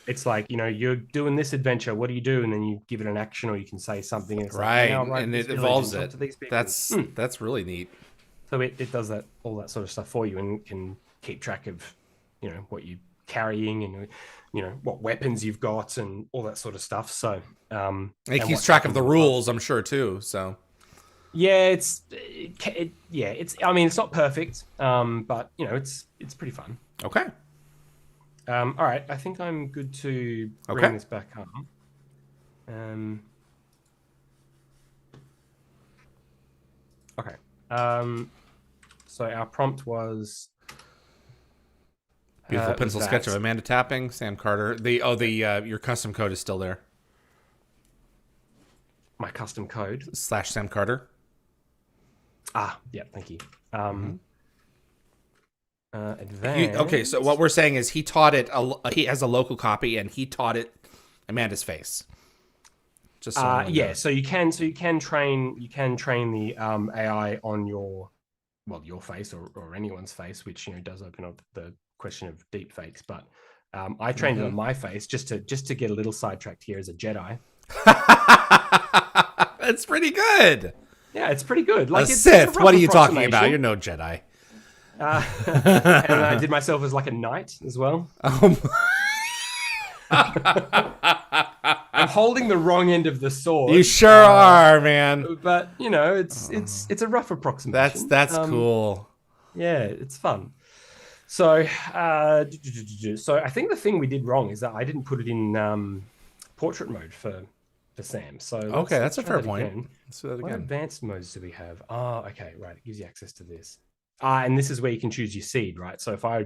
It's like, you're doing this adventure. What do you do? And then you give it an action, or you can say something. And it's and it evolves it. That's really neat. So it does all that sort of stuff for you, and can keep track of, what you're carrying, and what weapons you've got, and all that sort of stuff. So it keeps track of the rules, I'm sure too. So yeah, it's I mean, it's not perfect, but it's pretty fun. Okay. All right, I think I'm good to bring this back up. Okay. So our prompt was beautiful pencil sketch of Amanda tapping, Sam Carter. Your custom code is still there. My custom code / Sam Carter. Yeah, thank you. Okay, so what we're saying is he taught it. He has a local copy, and he taught it Amanda's face. Just so you can train the AI on your face or anyone's face, which does open up the question of deep fakes. But I trained it on my face just to get a little sidetracked here as a Jedi. That's pretty good. Yeah, it's pretty good. Like A it's Sith. a What are you talking about? approximation. You're no Jedi. And I did myself as like a knight as well. I'm holding the wrong end of the sword. You sure are, man. But you know, it's a rough approximation. That's cool. Yeah, it's fun. So, so I think the thing we did wrong is that I didn't put it in portrait mode for Sam. So Okay, that's a try fair that point. again. Let's do that What again. advanced modes do we have? Oh, okay, right. It gives you access to this. And this is where you can choose your seed, right? So if I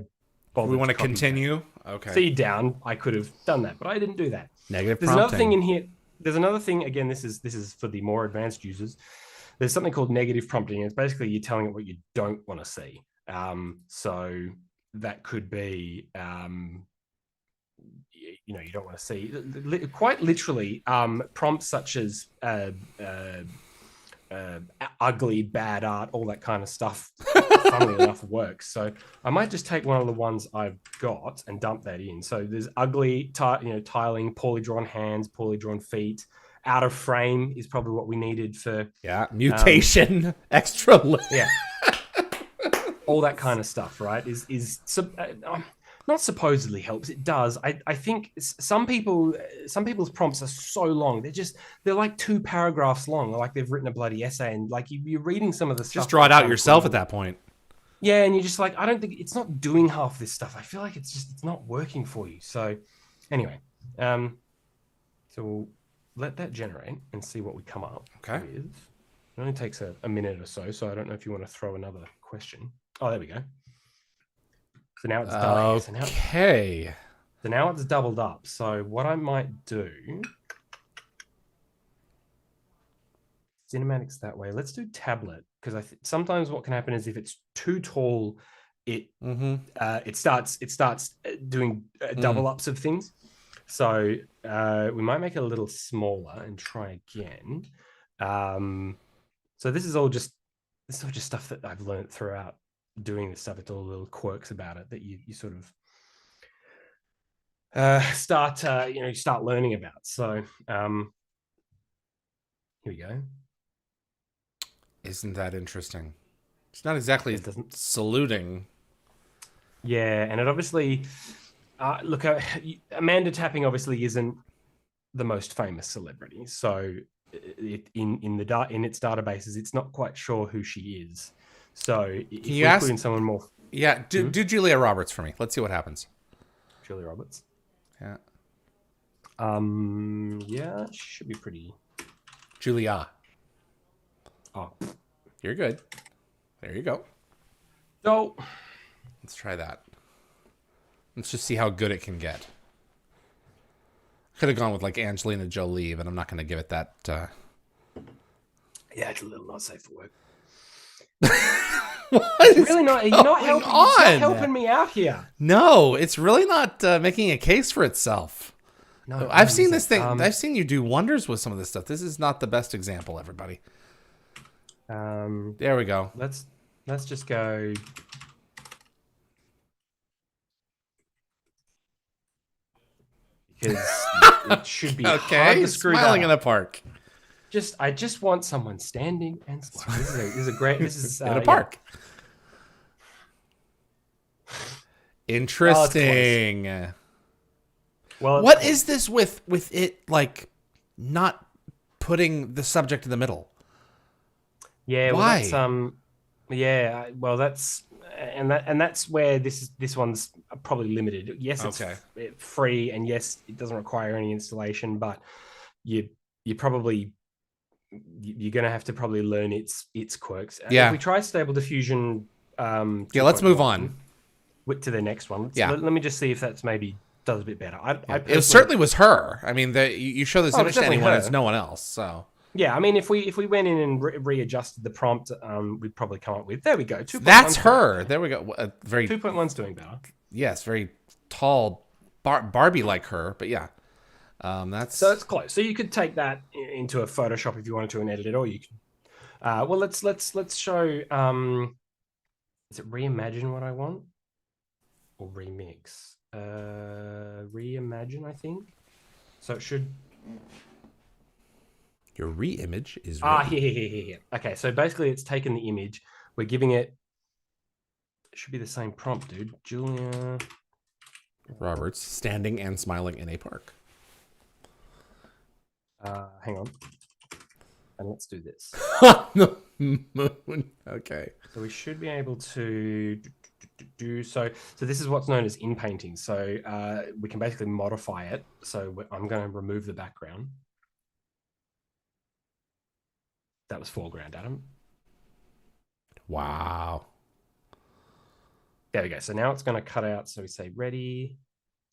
We want to copy continue. Okay. seed down, I could have done that, but I didn't do that. Negative There's prompting. another thing in here. There's another thing. Again, this is for the more advanced users. There's something called negative prompting. It's basically you're telling it what you don't want to see. So that could be, you don't want to see quite literally prompts such as ugly, bad art, all that kind of stuff. Funnily enough, works. So I might just take one of the ones I've got and dump that in. So there's ugly, tiling, poorly drawn hands, poorly drawn feet. Out of frame is probably what we needed for mutation, extra. Yeah, all that kind of stuff, right? Not supposedly helps. It does. I think some people's prompts are so long. They're like 2 paragraphs long. Like they've written a bloody essay, and like you're reading some of the stuff. Just draw it out yourself at that point. Yeah, and you're just like, I don't think it's not doing half this stuff. I feel like it's not working for you. So anyway, so we'll let that generate and see what we come up with. It only takes a minute or so. So I don't know if you want to throw another question. Oh, there we go. So now it's done. Okay. So now it's doubled up. So what I might do, cinematics that way. Let's do tablet, because sometimes what can happen is if it's too tall, it starts doing double ups of things. So we might make it a little smaller and try again. So this is all just stuff that I've learned throughout doing this stuff. It's all little quirks about it that you sort of start learning about. So here we go. Isn't that interesting? It's not exactly saluting. Yeah, and it obviously look, Amanda Tapping obviously isn't the most famous celebrity, so in its databases, it's not quite sure who she is. So if you put in someone more, do Julia Roberts for me. Let's see what happens. Julia Roberts. Yeah. Yeah, she should be pretty. Julia. Oh, you're good. There you go. So let's try that. Let's just see how good it can get. Could have gone with like Angelina Jolie, but I'm not going to give it that. Yeah, it's a little not safe for work. What is really not? You're not helping. It's not helping me out here. No, it's really not making a case for itself. No, I've seen this thing. I've seen you do wonders with some of this stuff. This is not the best example, everybody. There we go. Let's just go. Because it should be hard to screw smiling that in a park. I just want someone standing and smiling. This is a great. This is in a park. Interesting. Well, what is this with it like not putting the subject in the middle? Yeah. Why? Well, yeah. Well, that's where this one's probably limited. Yes, it's free, and yes, it doesn't require any installation, but you're gonna have to probably learn its quirks. Yeah. If we try Stable Diffusion, let's move on to the next one. Let me just see if that's maybe does a bit better. It certainly was her. I mean, you show this image to anyone, it's no one else. So yeah, I mean, if we went in and readjusted the prompt, we'd probably come up with, there we go. 2. That's her. There we go. Very 2.1's doing better. Yes, very tall, Barbie like her. But yeah, so it's close. So you could take that into a Photoshop if you wanted to and edit it, or you could. Well, let's show. Is it reimagine what I want, or remix? Reimagine, I think. So it should. Your re-image is Here. Okay, so basically it's taken the image. We're giving it should be the same prompt, dude. Julia Roberts standing and smiling in a park. Hang on. And let's do this. The moon. Okay. So we should be able to do so. So this is what's known as in painting. So we can basically modify it. So I'm going to remove the background. That was foreground, Adam. Wow. There we go. So now it's going to cut out. So we say ready.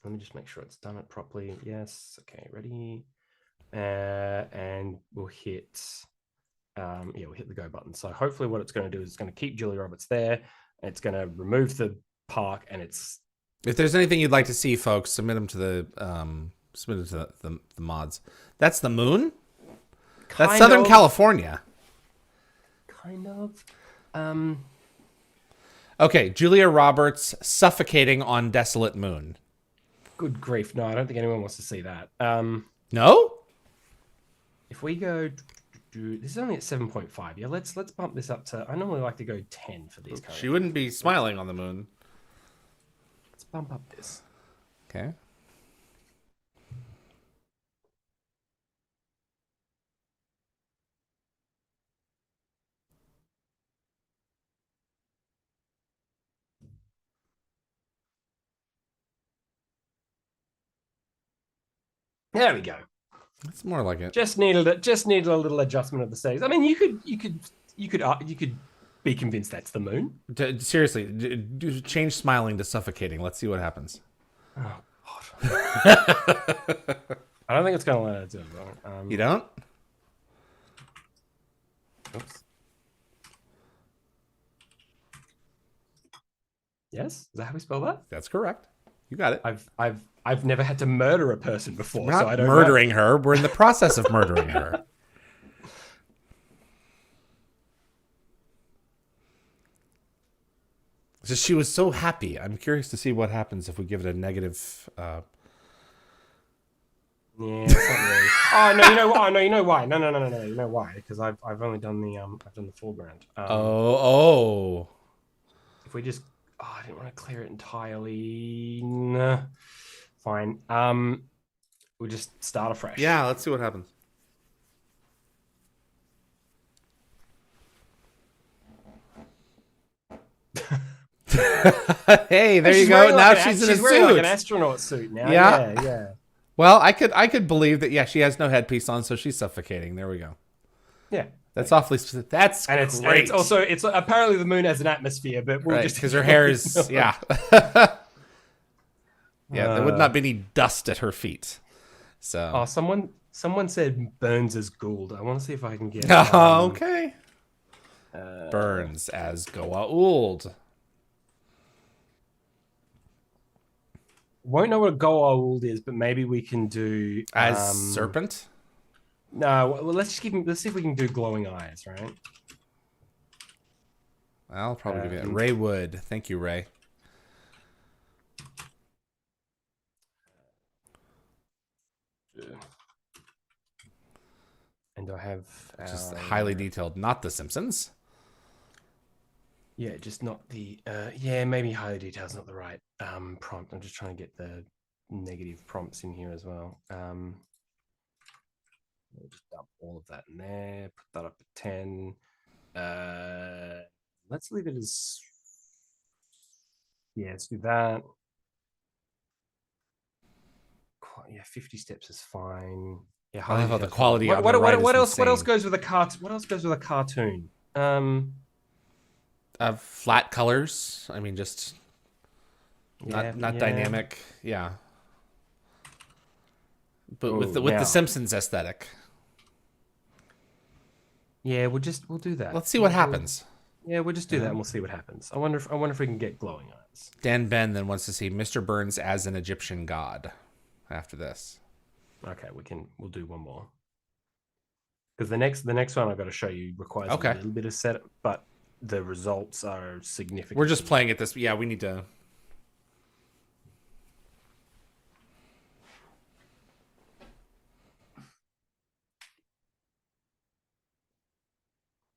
Let me just make sure it's done it properly. Yes. Okay. Ready. And we'll hit, we'll hit the go button. So hopefully what it's going to do is it's going to keep Julia Roberts there. It's going to remove the park, and it's. If there's anything you'd like to see, folks, submit them to the mods. That's the moon. That's Southern California. Kind of. Okay, Julia Roberts suffocating on desolate moon. Good grief! No, I don't think anyone wants to see that. No. If we go, this is only at 7.5. Yeah, let's bump this up to. I normally like to go 10 for these. She wouldn't be smiling on the moon. Let's bump up this. Okay. There we go. That's more like it. Just needed a little adjustment of the settings. I mean, you could be convinced that's the moon. Seriously, change smiling to suffocating. Let's see what happens. Oh God. I don't think it's going to let it do it. You don't? Oops. Yes, is that how we spell that? That's correct. You got it. I've never had to murder a person before. We're not so I don't murdering her. We're in the process of murdering her. So she was so happy. I'm curious to see what happens if we give it a negative. Yeah, it's not really. Oh no, you know why? No, you know why? No. You know why? Because I've only done the foreground. Oh. If we just, I didn't want to clear it entirely. Nah. Fine. We'll just start afresh. Yeah, let's see what happens. Hey, there you go. Now she's in a suit. Wearing like an astronaut suit now. Yeah. Well, I could believe that. Yeah, she has no headpiece on, so she's suffocating. There we go. Yeah. That's awfully specific. That's great. And it's also apparently the moon has an atmosphere, but we'll just because her hair is yeah. Yeah, there would not be any dust at her feet. So someone said Burns as Goa'uld. I want to see if I can get. Okay. Burns as Goa'uld. Won't know what a Goa'uld is, but maybe we can do as serpent. No, well, let's see if we can do glowing eyes, right? I'll probably give it Ray Wood. Thank you, Ray. And I have just highly detailed, not The Simpsons. Yeah, just not the maybe highly detailed is not the right prompt. I'm just trying to get the negative prompts in here as well. We'll just dump all of that in there, put that up at 10. Let's leave it as let's do that. Yeah, 50 steps is fine. Yeah, I love how the quality. What else goes with a cartoon? What else goes with a cartoon? Flat colors. I mean, just not dynamic. Yeah, but with the Simpsons aesthetic. Yeah, we'll do that. Let's see what happens. Yeah, we'll just do that and we'll see what happens. I wonder if we can get glowing eyes. Dan Ben then wants to see Mr. Burns as an Egyptian god after this. Okay, we'll do one more. Because the next one I've got to show you requires a little bit of setup, but the results are significant. We're just playing at this. Yeah, we need to.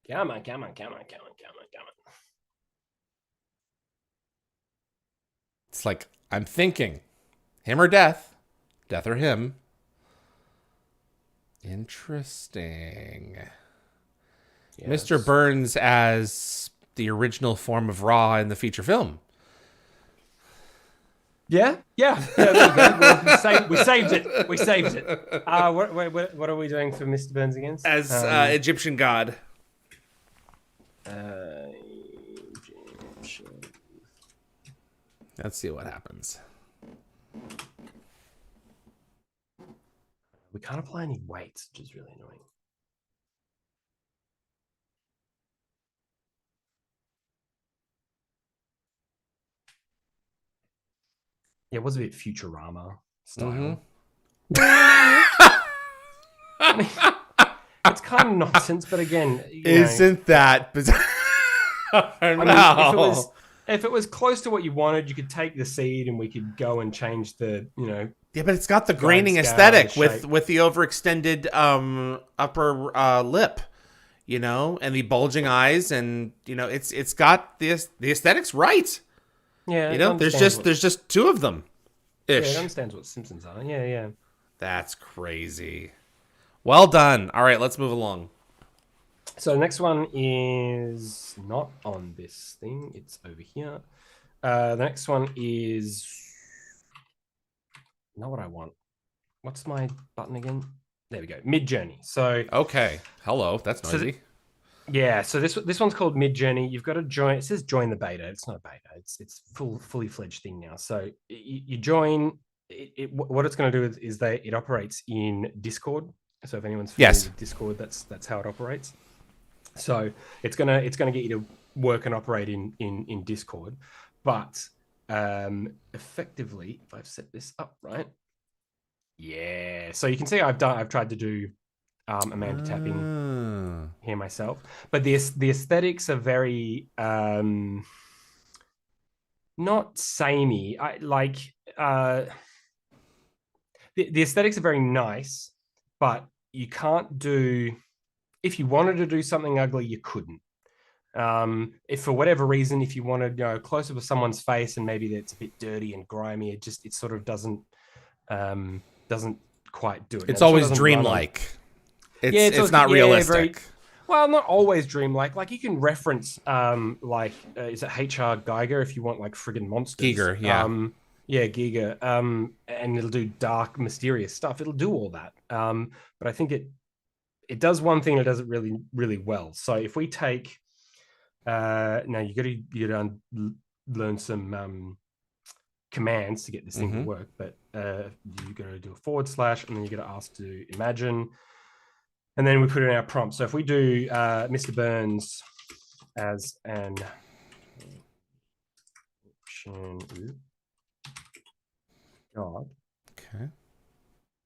Come on, come on, come on, come on, come on, come on. It's like, I'm thinking, him or death. Death or him. Interesting. Yes. Mr. Burns as the original form of Raw in the feature film. Yeah. There we go. Well, we saved it. What are we doing for Mr. Burns again? As Egyptian god. Egyptian. Let's see what happens. We can't apply any weights, which is really annoying. Yeah, it was a bit Futurama style. I mean, it's kind of nonsense, but again, isn't that bizarre? If it was close to what you wanted, you could take the seed and we could go and change the, Yeah, but it's got the graining aesthetic with the overextended upper lip, and the bulging eyes, and it's got the aesthetics right. Yeah, there's just two of them. Ish. Yeah, it understands what Simpsons are. Yeah. That's crazy. Well done. All right, let's move along. So the next one is not on this thing. It's over here. The next one is not what I want. What's my button again? There we go. MidJourney. So okay. Hello. That's noisy. So this one's called MidJourney. You've got to join. It says join the beta. It's not a beta. It's fully fledged thing now. So you join. What it's going to do is it operates in Discord. So if anyone's familiar with Discord, that's how it operates. So it's gonna get you to work and operate in Discord, but effectively, if I've set this up right, yeah. So you can see I've tried to do Amanda tapping here myself, but the aesthetics are very not samey. The aesthetics are very nice, but you can't do. If you wanted to do something ugly, you couldn't. If for whatever reason, if you wanted to go closer to someone's face and maybe it's a bit dirty and grimy, it sort of doesn't quite do it. It's always dreamlike. It's not realistic. Well, not always dreamlike. Like you can reference is it H.R. Geiger if you want like friggin' monsters. Giger, yeah. Giger. And it'll do dark, mysterious stuff. It'll do all that. But I think it does one thing. It does it really, really well. So if we take, now you got to learn some commands to get this thing to work. But you got to do a / and then you got to ask to imagine, and then we put in our prompt. So if we do Mr. Burns as an god, okay,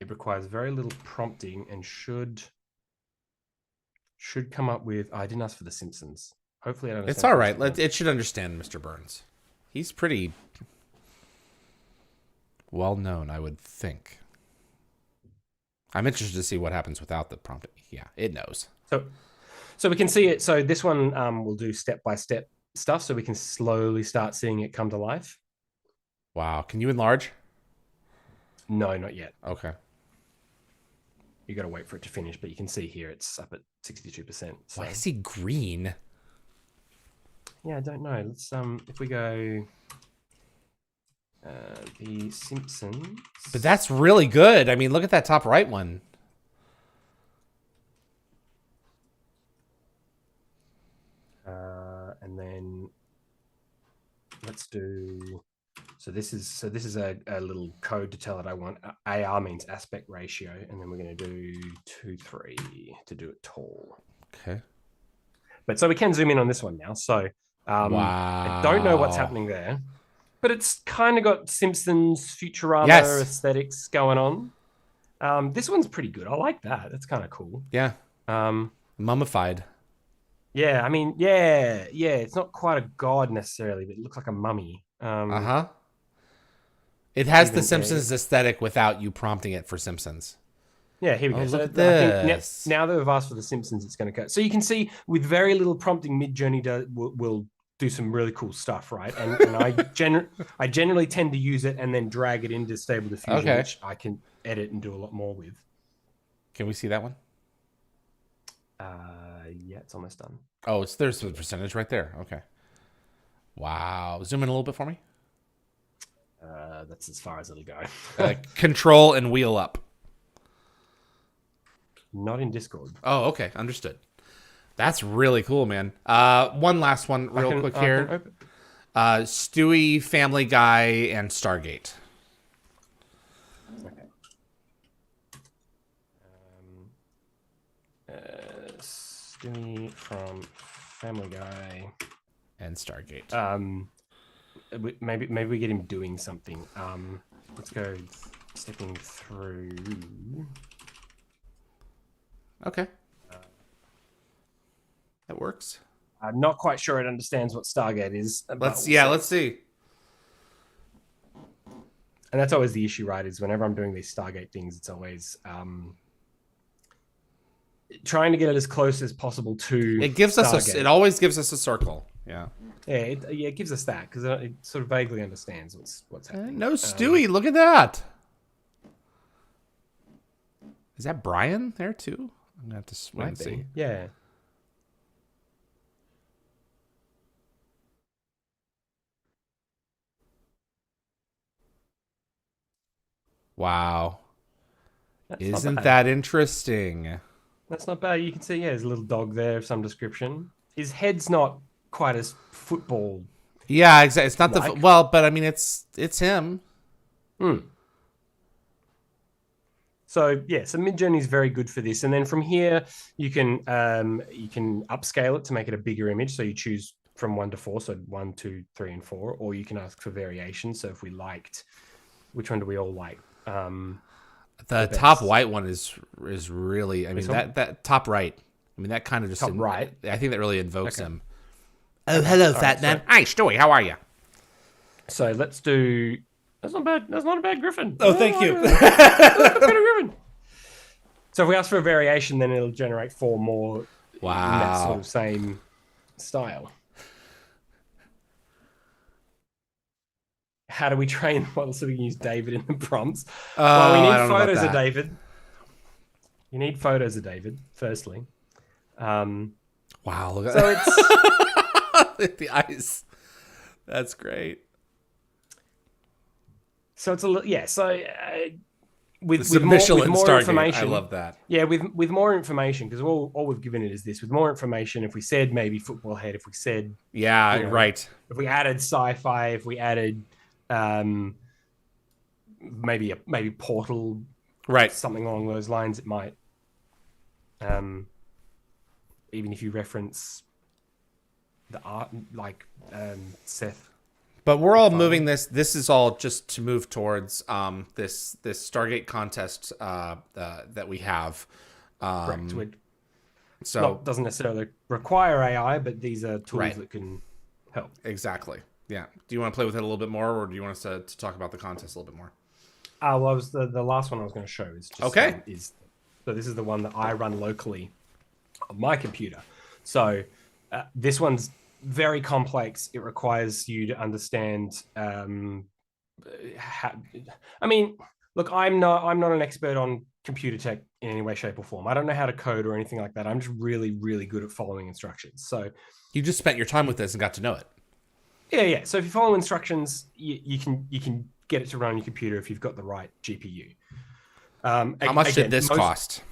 it requires very little prompting and should come up with. I didn't ask for the Simpsons. Hopefully, I don't. It's all right. It should understand Mr. Burns. He's pretty well known, I would think. I'm interested to see what happens without the prompting. Yeah, it knows. So we can see it. So this one will do step-by-step stuff, so we can slowly start seeing it come to life. Wow. Can you enlarge? No, not yet. Okay. You got to wait for it to finish, but you can see here it's up at 62%. So. Why is he green? Yeah, I don't know. Let's if we go the Simpsons. But that's really good. I mean, look at that top right one. And then let's do. So this is a little code to tell it I want AR means aspect ratio, and then we're going to do 2:3 to do it tall. Okay. But so we can zoom in on this one now. So wow. I don't know what's happening there, but it's kind of got Simpsons Futurama aesthetics going on. This one's pretty good. I like that. That's kind of cool. Yeah. Mummified. Yeah, I mean, yeah. It's not quite a god necessarily, but it looks like a mummy. It has the Simpsons aesthetic without you prompting it for Simpsons. Yeah, here we go. Oh, So look at I think this. now that we've asked for the Simpsons, it's going to go. So you can see with very little prompting, MidJourney will do some really cool stuff, right? And I generally tend to use it and then drag it into Stable Diffusion, Okay. which I can edit and do a lot more with. Can we see that one? Yeah, it's almost done. Oh, there's the percentage right there. Okay. Wow. Zoom in a little bit for me. That's as far as it'll go. Control and wheel up. Not in Discord. Oh, okay. Understood. That's really cool, man. One last one real quick here. Stewie, Family Guy, and Stargate. Okay. Stewie from Family Guy. And Stargate. Maybe we get him doing something. Let's go stepping through. Okay. That works. I'm not quite sure it understands what Stargate is. Let's see. And that's always the issue, right? Is whenever I'm doing these Stargate things, it's always trying to get it as close as possible to. It gives us it always gives us a circle. Yeah. Yeah, it gives us that because it sort of vaguely understands what's happening. No, Stewie, look at that. Is that Brian there too? I'm gonna have to wait and see. Yeah. Wow. Isn't Not that interesting? That's not bad. You can see, there's a little dog there of some description. His head's not quite as football. Yeah, exactly. It's not the but I mean, it's him. So MidJourney is very good for this. And then from here, you can upscale it to make it a bigger image. So you choose from 1 to 4, so 1, 2, 3, and 4, or you can ask for variations. So if we liked, which one do we all like? The top white one is really. I mean that top right. I mean that kind of just top right. I think that really invokes him. Oh, hello, fat man. Hi, Stewie. How are you? So let's do. That's not bad. That's not a bad griffin. Oh, thank you. Griffin. So if we ask for a variation, then it'll generate 4 more. Wow. In that sort of same style. How do we train the model so we can use David in the prompts? Well, we need photos of David. You need photos of David, firstly. Wow, look at so it's the eyes. That's great. So it's a little, So with more information, I love that. Yeah, with more information, because all we've given it is this. With more information, if we said maybe football head, if we said right, if we added sci-fi, if we added maybe Portal, right, something along those lines, it might. Even if you reference the art, like Seth. But we're all moving this. This is all just to move towards this Stargate contest that we have. Correct. So doesn't necessarily require AI, but these are tools that can help. Exactly. Yeah. Do you want to play with it a little bit more, or do you want us to talk about the contest a little bit more? Well, the last one I was going to show is just so this is the one that I run locally on my computer. So this one's very complex. It requires you to understand look, I'm not an expert on computer tech in any way, shape, or form. I don't know how to code or anything like that. I'm just really, really good at following instructions. So you just spent your time with this and got to know it. Yeah. So if you follow instructions, you can get it to run on your computer if you've got the right GPU. How much did this cost?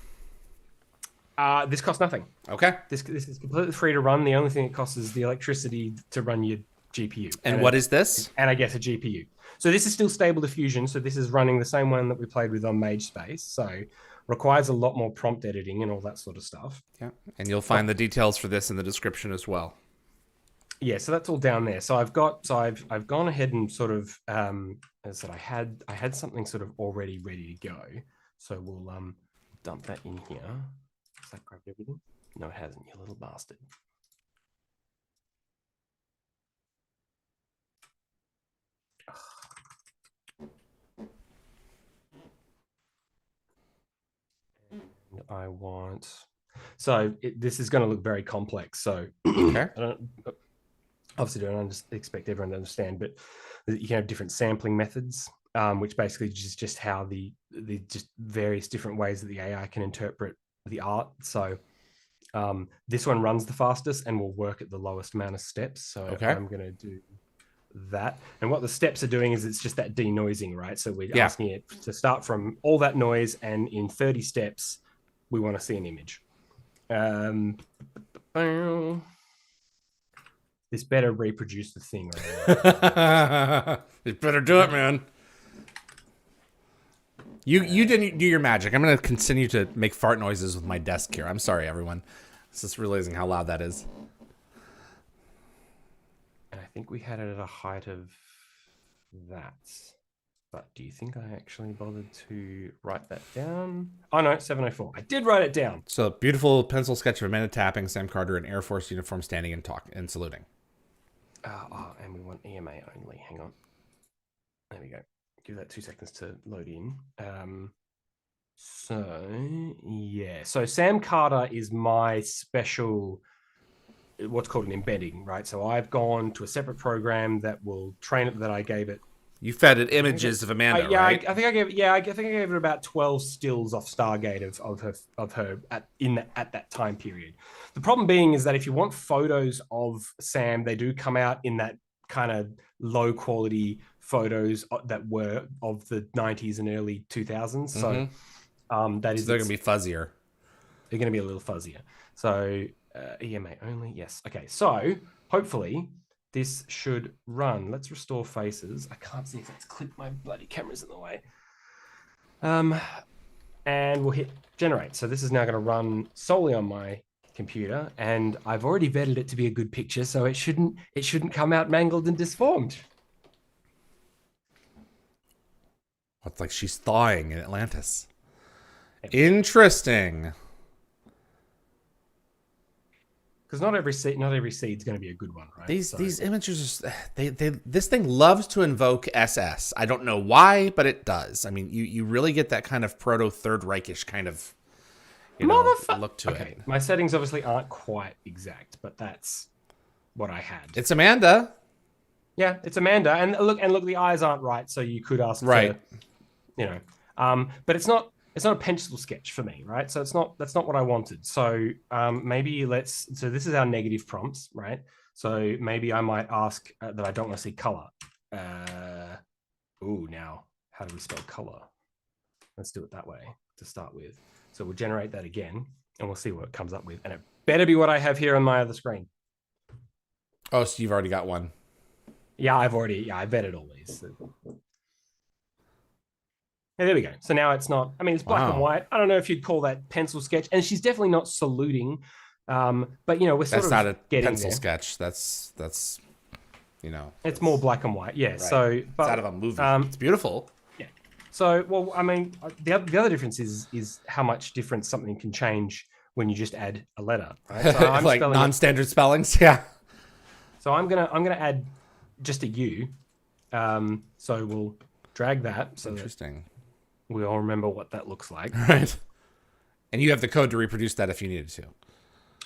This costs nothing. Okay. This is completely free to run. The only thing it costs is the electricity to run your GPU. And what is this? And I guess a GPU. So this is still Stable Diffusion. So this is running the same one that we played with on Mage.Space. So requires a lot more prompt editing and all that sort of stuff. Yeah. And you'll find the details for this in the description as well. Yeah, so that's all down there. So I've gone ahead and sort of as I said, I had something sort of already ready to go. So we'll dump that in here. Has that grabbed everything? No, it hasn't, you little bastard. I want. So this is going to look very complex. So Okay. I don't expect everyone to understand, but you can have different sampling methods, which basically is just how the just various different ways that the AI can interpret the art. So this one runs the fastest and will work at the lowest amount of steps. So I'm going to do that. And what the steps are doing is it's just that denoising, right? So we're asking it to start from all that noise, and in 30 steps, we want to see an image. This better reproduce the thing. Right? It better do it, man. You didn't do your magic. I'm going to continue to make fart noises with my desk here. I'm sorry, everyone. It's just realizing how loud that is. And I think we had it at a height of that. But do you think I actually bothered to write that down? Oh, no, 704. I did write it down. So, beautiful pencil sketch of Amanda tapping, Sam Carter in Air Force uniform standing and and saluting. And we want EMA only. Hang on. There we go. Give that 2 seconds to load in. So Sam Carter is my special, what's called an embedding, right? So I've gone to a separate program that will train it, that I gave it. You fed it images of Amanda, right? I think I gave it about 12 stills off Stargate of her at that time period. The problem being is that if you want photos of Sam, they do come out in that kind of low quality photos that were of the 90s and early 2000s. So they're going to be fuzzier. They're going to be a little fuzzier. So EMA only, yes. Okay, so hopefully this should run. Let's restore faces. I can't see if it's clicked. My bloody camera's in the way. And we'll hit generate. So this is now going to run solely on my computer, and I've already vetted it to be a good picture, so it shouldn't come out mangled and disformed. It's like she's thawing in Atlantis. Interesting. Because not every seed's going to be a good one, right? These images, this thing loves to invoke SS. I don't know why, but it does. I mean, you really get that kind of proto Third Reichish kind of look to it. My settings obviously aren't quite exact, but that's what I had. It's Amanda. Yeah, it's Amanda, and look, the eyes aren't right, so you could ask right. But it's not a pencil sketch for me, right? So that's not what I wanted. So maybe so this is our negative prompts, right? So maybe I might ask that I don't want to see color. Now how do we spell color? Let's do it that way to start with. So we'll generate that again, and we'll see what it comes up with. And it better be what I have here on my other screen. Oh, so you've already got one. Yeah, I vetted all these. So. Yeah, there we go. So now it's not, it's black and white. I don't know if you'd call that pencil sketch. And she's definitely not saluting. But, we're sort of not a getting pencil there. Sketch. That's It's more black and white. Yeah. Right. So, but, it's out of a movie. It's beautiful. Yeah. So, well, the other difference is how much difference something can change when you just add a letter. Right? So I'm like non-standard spellings. Yeah. So I'm gonna add just a U. So we'll drag that. So interesting. We all remember what that looks like. Right. And you have the code to reproduce that if you needed to.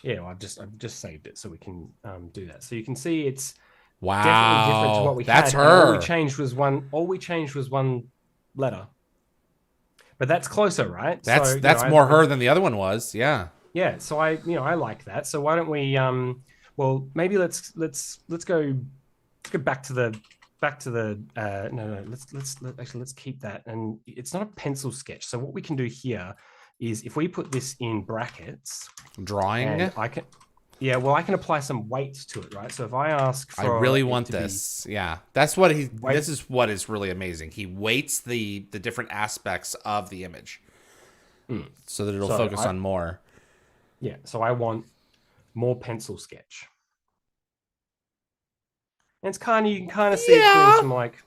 Yeah, well, I've just saved it so we can do that. So you can see it's wow, definitely different to what we had. That's her. All we changed was one letter. But that's closer, right? That's more her than the other one was. Yeah. Yeah. So I like that. So why don't we maybe let's go back to the let's keep that. And it's not a pencil sketch. So what we can do here is if we put this in brackets, drawing, I can apply some weight to it, right? So if I ask for, I really want this. Yeah, that's what this is what is really amazing. He weights the different aspects of the image so that it'll focus on more. Yeah. So I want more pencil sketch. And it's you can kind of see it's doing some like,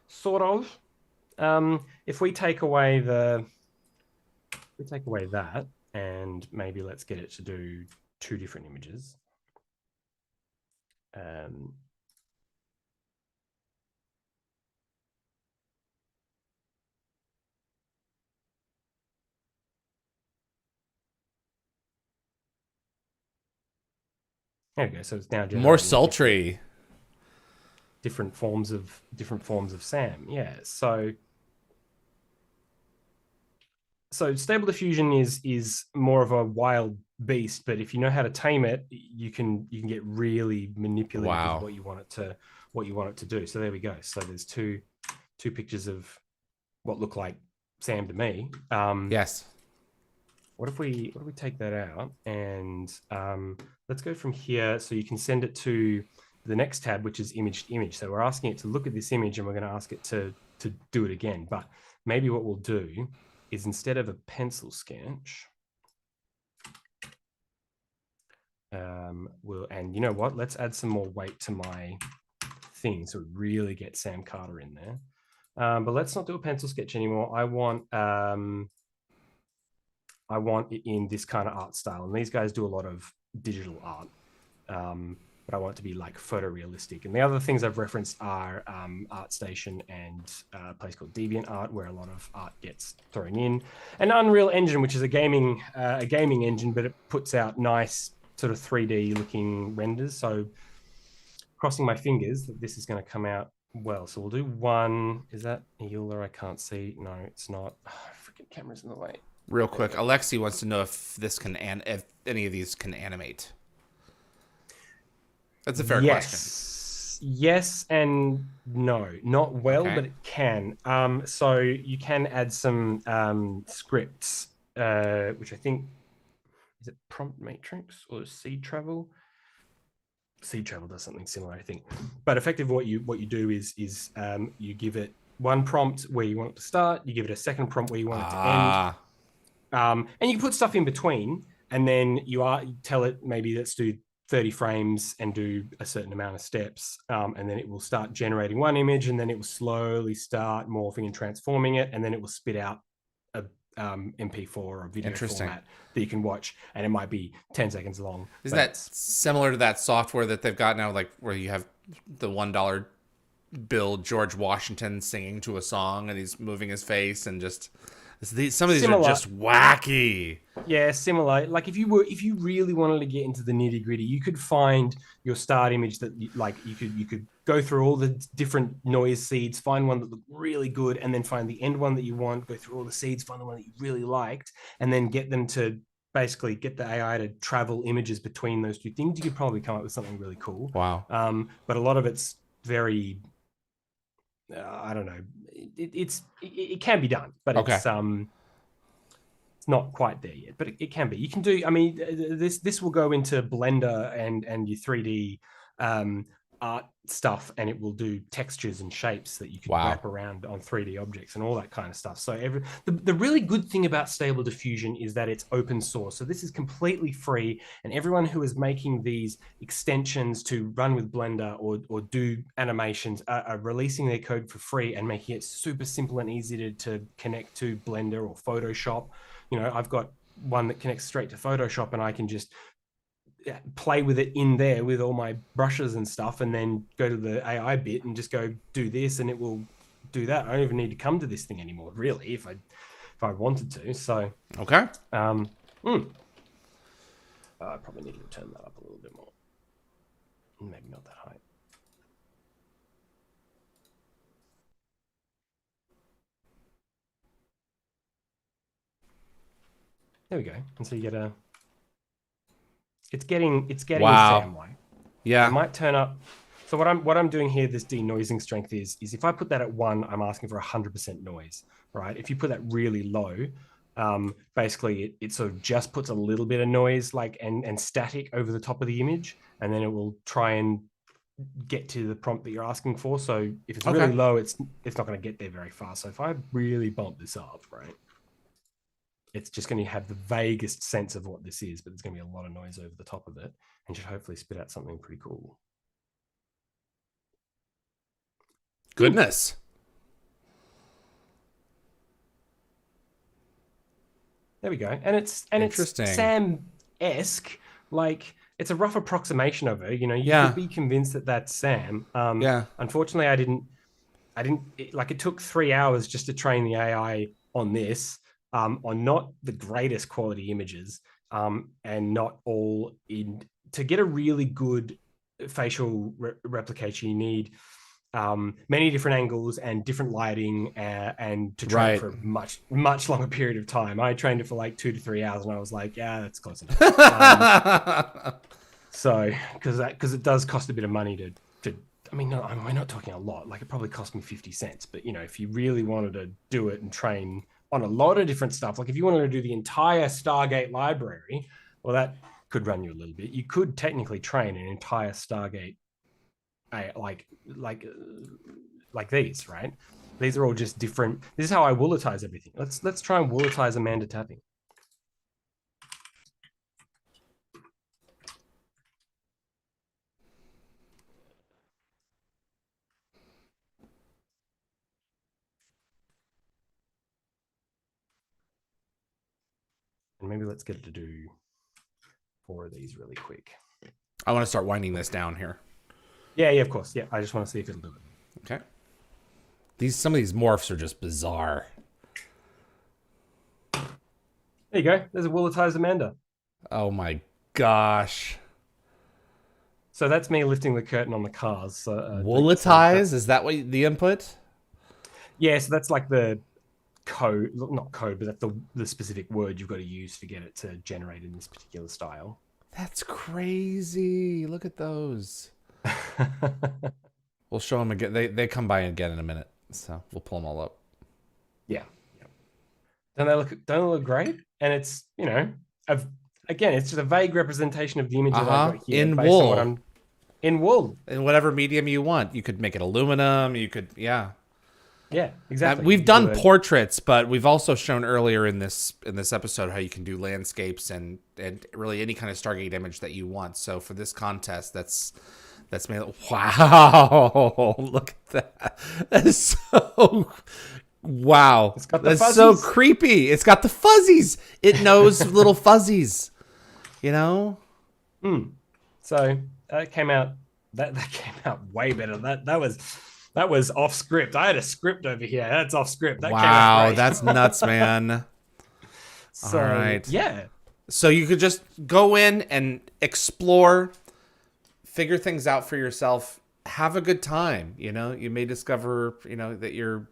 sort of. If we take away that, and maybe let's get it to do 2 different images. There we go. So it's now More generating sultry. different forms of Sam. Yeah. So stable diffusion is more of a wild beast, but if you know how to tame it, you can get really manipulative with what you want it to do. So there we go. So there's two pictures of what look like Sam to me. Yes. What if we take that out and let's go from here so you can send it to the next tab, which is image to image. So we're asking it to look at this image and we're going to ask it to do it again. But maybe what we'll do is instead of a pencil sketch, and you know what? Let's add some more weight to my thing so we really get Sam Carter in there. But let's not do a pencil sketch anymore. I want it in this kind of art style. And these guys do a lot of digital art. But I want it to be like photorealistic. And the other things I've referenced are ArtStation and a place called DeviantArt, where a lot of art gets thrown in. And Unreal Engine, which is a gaming engine, but it puts out nice sort of 3D looking renders. So crossing my fingers that this is going to come out well. So we'll do one. Is that Euler? I can't see. No, it's not. Oh, freaking camera's in the way. Real quick, Alexi wants to know if if any of these can animate. That's a fair question. Yes and no. Not well, but it can. So you can add some scripts, which I think, is it Prompt Matrix or Seed Travel? Seed Travel does something similar, I think. But effectively what you do is you give it one prompt where you want it to start, you give it a second prompt where you want it to end. And you can put stuff in between, and then you tell it maybe let's do 30 frames and do a certain amount of steps, and then it will start generating one image, and then it will slowly start morphing and transforming it, and then it will spit out a MP4 or a video format that you can watch, and it might be 10 seconds long. Is that similar to that software that they've got now, like where you have the $1 bill George Washington singing to a song and he's moving his face and just... Some of these are just wacky. Yeah, similar. Like if you really wanted to get into the nitty gritty, you could find your start image that you could go through all the different noise seeds, find one that looked really good, and then find the end one that you want. Go through all the seeds, find the one that you really liked, and then get them to basically get the AI to travel images between those two things. You could probably come up with something really cool. Wow. But a lot of it's very, I don't know. It can be done, but it's not quite there yet. But it can be. You can do. I mean, this will go into Blender and your 3D art stuff, and it will do textures and shapes that you can wrap around on 3D objects and all that kind of stuff. So the really good thing about Stable Diffusion is that it's open source. So this is completely free, and everyone who is making these extensions to run with Blender or do animations are releasing their code for free and making it super simple and easy to connect to Blender or Photoshop. You know, I've got one that connects straight to Photoshop, and I can just play with it in there with all my brushes and stuff, and then go to the AI bit and just go do this, and it will do that. I don't even need to come to this thing anymore, really, if I wanted to. So I probably need to turn that up a little bit more. Maybe not that high. There we go. And so you get a. It's getting Sam way. Yeah. I might turn up. So what I'm doing here, this denoising strength is if I put that at 1, I'm asking for 100% noise, right? If you put that really low, basically it sort of just puts a little bit of noise and static over the top of the image, and then it will try and get to the prompt that you're asking for. So if it's really low, it's not going to get there very far. So if I really bump this up, right, it's just going to have the vaguest sense of what this is, but there's going to be a lot of noise over the top of it, and should hopefully spit out something pretty cool. Goodness. There we go. And it's Sam-esque. Like, it's a rough approximation of her. You know, you could be convinced that that's Sam. Unfortunately, it took 3 hours just to train the AI on this. On not the greatest quality images, and not all in to get a really good facial replication, you need many different angles and different lighting, and to train for a much longer period of time. I trained it for like 2 to 3 hours, and I was like, yeah, that's close enough. So because it does cost a bit of money to I mean, no, we're not talking a lot. Like, it probably cost me 50 cents. But, you know, if you really wanted to do it and train on a lot of different stuff, like if you wanted to do the entire Stargate library, well, that could run you a little bit. You could technically train an entire Stargate, like these, right? These are all just different. This is how I woolitize everything. Let's try and woolitize Amanda tapping. And maybe let's get it to do 4 of these really quick. I want to start winding this down here. Yeah, of course. Yeah, I just want to see if it'll do it. Okay. Some of these morphs are just bizarre. There you go. There's a woolitized Amanda. Oh my gosh. So that's me lifting the curtain on the cars. So, woolitize? Is that what the input? Yeah, so that's like the code, not code, but that's the specific word you've got to use to get it to generate in this particular style. That's crazy. Look at those. We'll show them again. They come by again in a minute, so we'll pull them all up. Yeah. Don't they look great? And it's, you know, again, it's just a vague representation of the image that I've got here in wool. In wool. In whatever medium you want. You could make it aluminum. You could, yeah. Yeah, exactly. We've done portraits, but we've also shown earlier in this episode how you can do landscapes and really any kind of Stargate image that you want. So for this contest, that's made. Wow, look at that. That's so wow. It's got the that's fuzzies. So creepy. It's got the fuzzies. It knows little fuzzies. You know. So that came out. That came out way better. That was off script. I had a script over here. That's off script. That came out great. That's nuts, man. So, all right. Yeah. So you could just go in and explore, figure things out for yourself, have a good time. You know, you may discover, you know, that you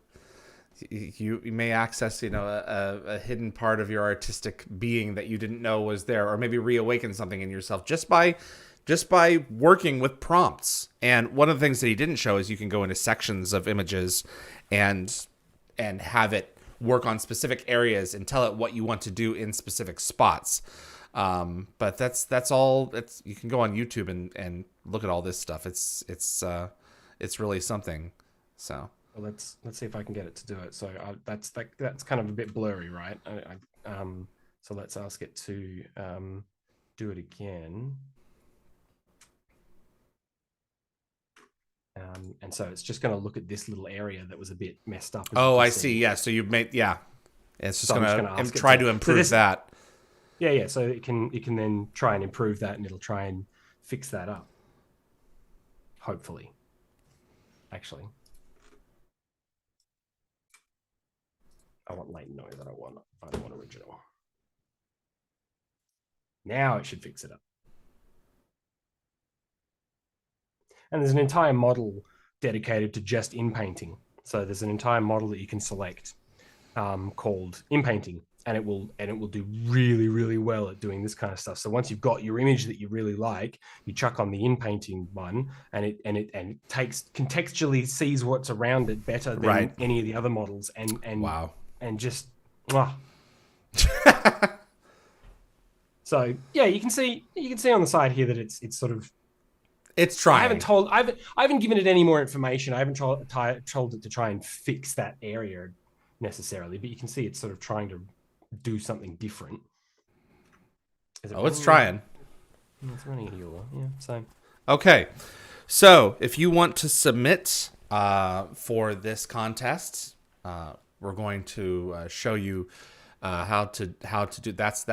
may access, you know, a hidden part of your artistic being that you didn't know was there, or maybe reawaken something in yourself just by working with prompts. And one of the things that he didn't show is you can go into sections of images and have it work on specific areas and tell it what you want to do in specific spots. But that's all. You can go on YouTube and look at all this stuff. It's really something. So well, let's see if I can get it to do it. So that's kind of a bit blurry, right? So let's ask it to do it again. And so it's just going to look at this little area that was a bit messed up. Oh, I see. Yeah. So you've made, yeah. It's just going to try to improve that. Yeah. So it can then try and improve that, and it'll try and fix that up. Hopefully. Actually. I want late noise. I don't want original. Now it should fix it up. And there's an entire model dedicated to just in-painting. So there's an entire model that you can select called in-painting, and it will do really, really well at doing this kind of stuff. So once you've got your image that you really like, you chuck on the in-painting one, and it contextually sees what's around it better than any of the other models, and wow, and just So yeah, you can see on the side here that it's sort of. It's trying. I haven't given it any more information. I haven't told it to try and fix that area necessarily, but you can see it's sort of trying to do something different. It's trying. It's running here. Yeah. So. Okay, so if you want to submit for this contest, we're going to show you how to do. That's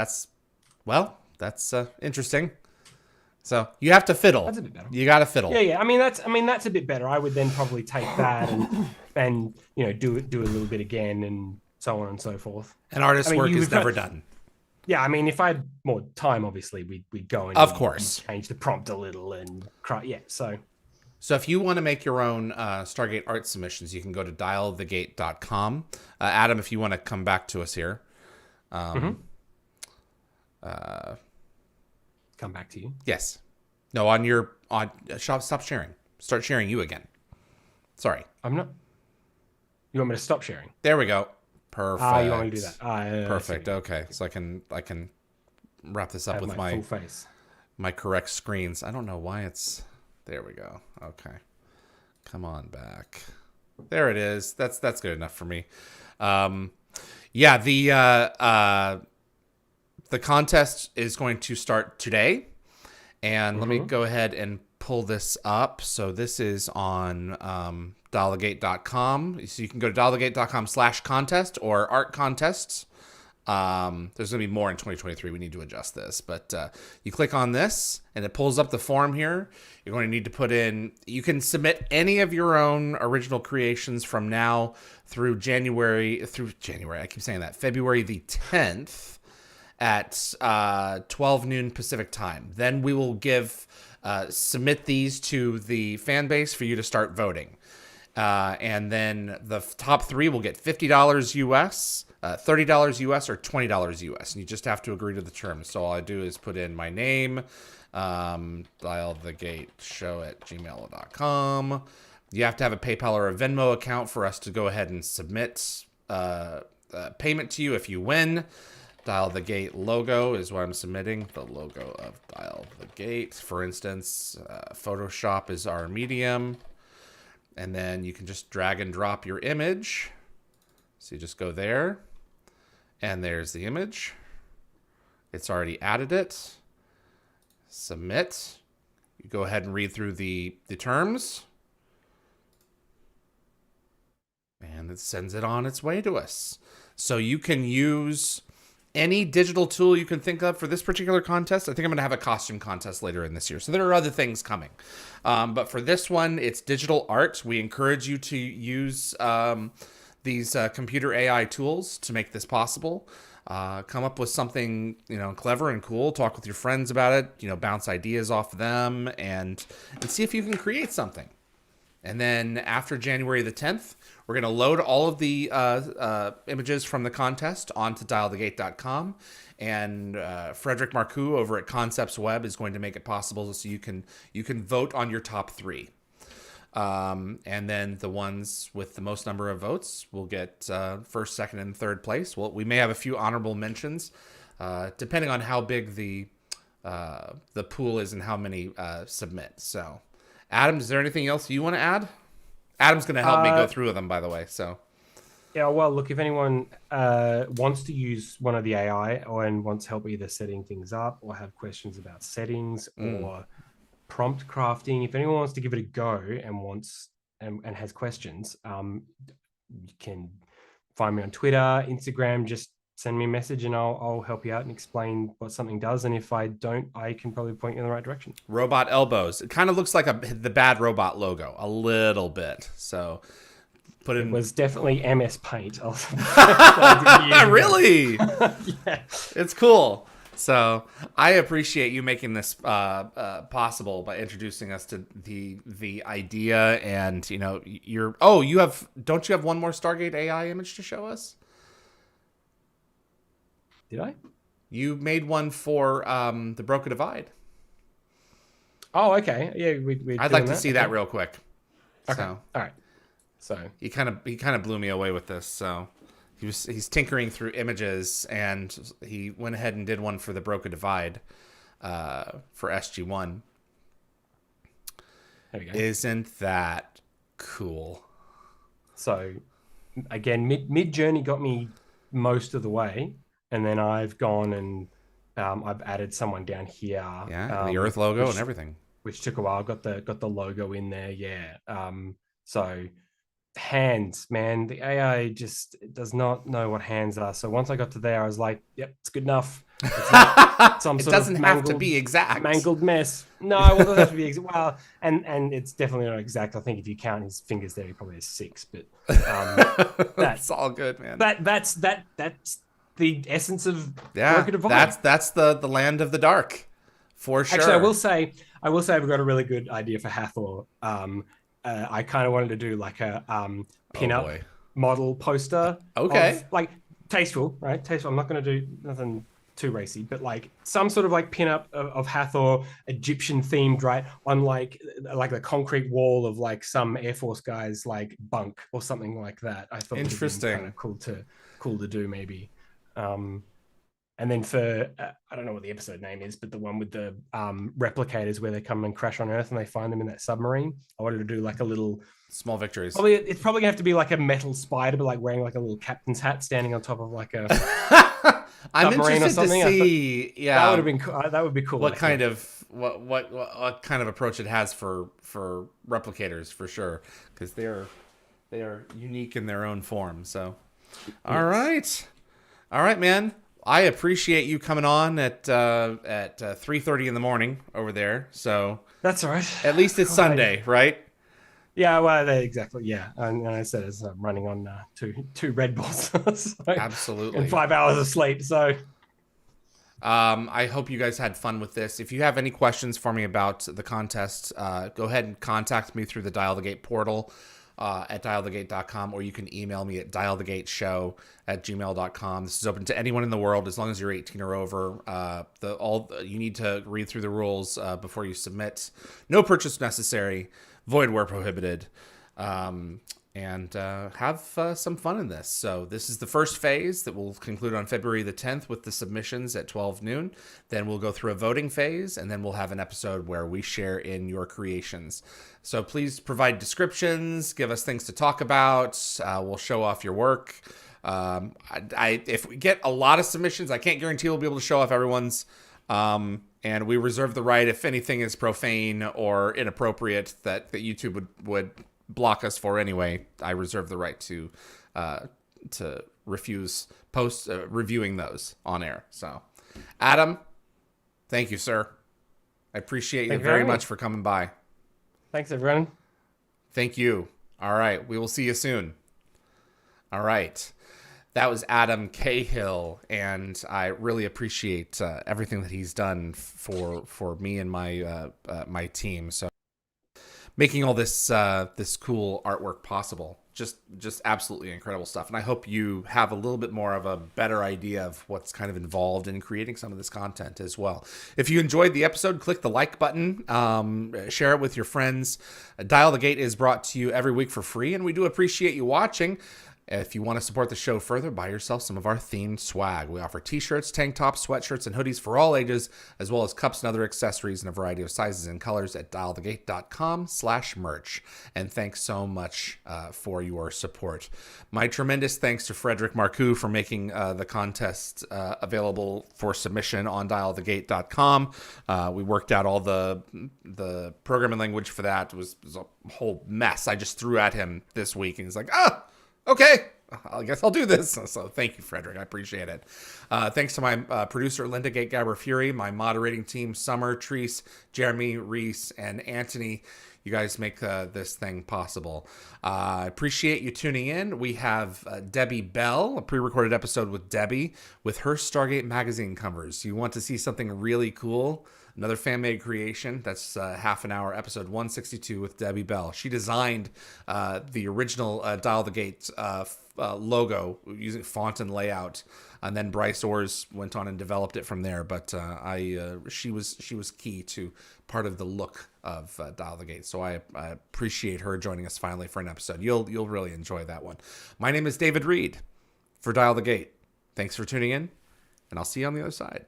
interesting. So you have to fiddle. That's a bit better. You got to fiddle. Yeah. I mean that's a bit better. I would then probably take that and do a little bit again and so on and so forth. An artist's work is never done. Yeah, I mean, if I had more time, obviously we'd go in Of and course. change the prompt a little and yeah. So if you want to make your own Stargate art submissions, you can go to dialthegate.com. Adam, if you want to come back to us here. come back to you. Yes. No, stop sharing. Start sharing you again. Sorry. I'm not. You want me to stop sharing? There we go. Perfect. You want me to do that? Yeah, Perfect. Okay. So I can wrap this up with my full face. My correct screens. I don't know why it's there we go. Okay. Come on back. There it is. That's good enough for me. Yeah, the contest is going to start today. And let me go ahead and pull this up. So this is on dialthegate.com. So you can go to dialthegate.com/contest or art contests. There's going to be more in 2023. We need to adjust this. But you click on this, and it pulls up the form here. You're going to need to put in... You can submit any of your own original creations from now through January. I keep saying that. February the 10th. At 12 noon Pacific time. Then we will submit these to the fan base for you to start voting. And then the top 3 will get $50 US, $30 US, or $20 US. And you just have to agree to the terms. So all I do is put in my name, dialthegateshow@gmail.com. You have to have a PayPal or a Venmo account for us to go ahead and submit payment to you if you win. Dial the Gate logo is what I'm submitting. The logo of Dial the Gate. For instance, Photoshop is our medium. And then you can just drag and drop your image. So you just go there. And there's the image. It's already added it. Submit. You go ahead and read through the terms. And it sends it on its way to us. So you can use... any digital tool you can think of for this particular contest. I think I'm going to have a costume contest later in this year. So there are other things coming. But for this one, it's digital art. We encourage you to use these computer AI tools to make this possible. Come up with something, clever and cool. Talk with your friends about it. Bounce ideas off them and see if you can create something. And then after January the 10th, we're going to load all of the images from the contest onto dialthegate.com. And Frederick Marcoux over at Concepts Web is going to make it possible so you can vote on your top 3. And then the ones with the most number of votes will get first, second, and third place. Well, we may have a few honorable mentions, depending on how big the pool is and how many submit. So... Adam, is there anything else you want to add? Adam's going to help me go through them, by the way. So, yeah. Well, look, if anyone wants to use one of the AI and wants help either setting things up or have questions about settings or prompt crafting, if anyone wants to give it a go and has questions, you can find me on Twitter, Instagram. Just send me a message and I'll help you out and explain what something does. And if I don't, I can probably point you in the right direction. Robot elbows. It kind of looks like the Bad Robot logo a little bit. So put in. It was definitely MS Paint. Really? Yeah. It's cool. So I appreciate you making this possible by introducing us to the idea. And don't you have one more Stargate AI image to show us? Did I? You made one for the Broca Divide. Oh, okay. Yeah, I'd like to see that real quick. Okay. So, all right. So he kind of blew me away with this. So he's tinkering through images, and he went ahead and did one for the Broca Divide for SG1. There we go. Isn't that cool? So again, MidJourney got me most of the way. And then I've gone and I've added someone down here. Yeah, the Earth logo and everything. Which took a while. Got the logo in there. Yeah. So hands, man. The AI just does not know what hands are. So once I got to there, I was like, "Yep, it's good enough." It's not some it sort doesn't of have to be exact. Mangled mess. No, well, it doesn't have to be exact. Well, and it's definitely not exact. I think if you count his fingers there, he probably has 6. But that's all good, man. That's the essence of Yeah, Broca Divide. that's the land of the dark, for sure. Actually, I will say I've got a really good idea for Hathor. I kind of wanted to do like a Oh pin-up boy. model poster Okay. of like tasteful, right? Tasteful. I'm not going to do nothing too racy, but like some sort of like pin-up of Hathor, Egyptian themed, right? On like the concrete wall of like some Air Force guys like bunk or something like that. I thought would have been kind Interesting. of cool to do maybe. And then for I don't know what the episode name is, but the one with the replicators where they come and crash on Earth and they find them in that submarine. I wanted to do like a little Small victories. it's probably gonna have to be like a metal spider, but like wearing like a little captain's hat, standing on top of like a I'm submarine or interested to something. see. Yeah, that would have been that would be cool. what kind of what kind of approach it has for replicators, for sure, because they are unique in their own form. So, all right, man. I appreciate you coming on at 3:30 in the morning over there. So That's all right. at least it's Sunday, right? Yeah, well, exactly. Yeah, and I said it's running on two Red Bulls, so, Absolutely. and 5 hours of sleep. So I hope you guys had fun with this. If you have any questions for me about the contest, go ahead and contact me through the Dial the Gate portal at dialthegate.com, or you can email me at dialthegateshow@gmail.com. This is open to anyone in the world as long as you're 18 or over. You need to read through the rules before you submit. No purchase necessary. Void where prohibited. And have some fun in this. So this is the first phase that will conclude on February the 10th with the submissions at 12 noon. Then we'll go through a voting phase, and then we'll have an episode where we share in your creations. So please provide descriptions, give us things to talk about. We'll show off your work. If we get a lot of submissions, I can't guarantee we'll be able to show off everyone's. And we reserve the right, if anything is profane or inappropriate that YouTube would block us for anyway, I reserve the right to refuse reviewing those on air. So, Adam, thank you, sir. I appreciate you very much for coming by. Thanks, everyone. Thank you. All right, we will see you soon. All right. That was Adam Cahill, and I really appreciate everything that he's done for me and my my team. So, making all this this cool artwork possible, just absolutely incredible stuff. And I hope you have a little bit more of a better idea of what's kind of involved in creating some of this content as well. If you enjoyed the episode, click the like button, share it with your friends. Dial the Gate is brought to you every week for free, and we do appreciate you watching. If you want to support the show further, buy yourself some of our themed swag. We offer t-shirts, tank tops, sweatshirts, and hoodies for all ages, as well as cups and other accessories in a variety of sizes and colors at dialthegate.com/merch. And thanks so much for your support. My tremendous thanks to Frederick Marcoux for making the contest available for submission on dialthegate.com. We worked out all the programming language for that. It was a whole mess. I just threw at him this week, and he's like, okay, I guess I'll do this. So thank you, Frederick. I appreciate it. Thanks to my producer, Linda Gate-Gabber-Fury, my moderating team, Summer, Treese, Jeremy, Reese, and Anthony. You guys make this thing possible. I appreciate you tuning in. We have Debbie Bell, a pre-recorded episode with Debbie, with her Stargate magazine covers. You want to see something really cool? Another fan-made creation. That's half an hour, episode 162 with Debbie Bell. She designed the original Dial the Gate logo using font and layout, and then Bryce Orrs went on and developed it from there. But she was key to part of the look of Dial the Gate. So I appreciate her joining us finally for an episode. You'll really enjoy that one. My name is David Reed for Dial the Gate. Thanks for tuning in, and I'll see you on the other side.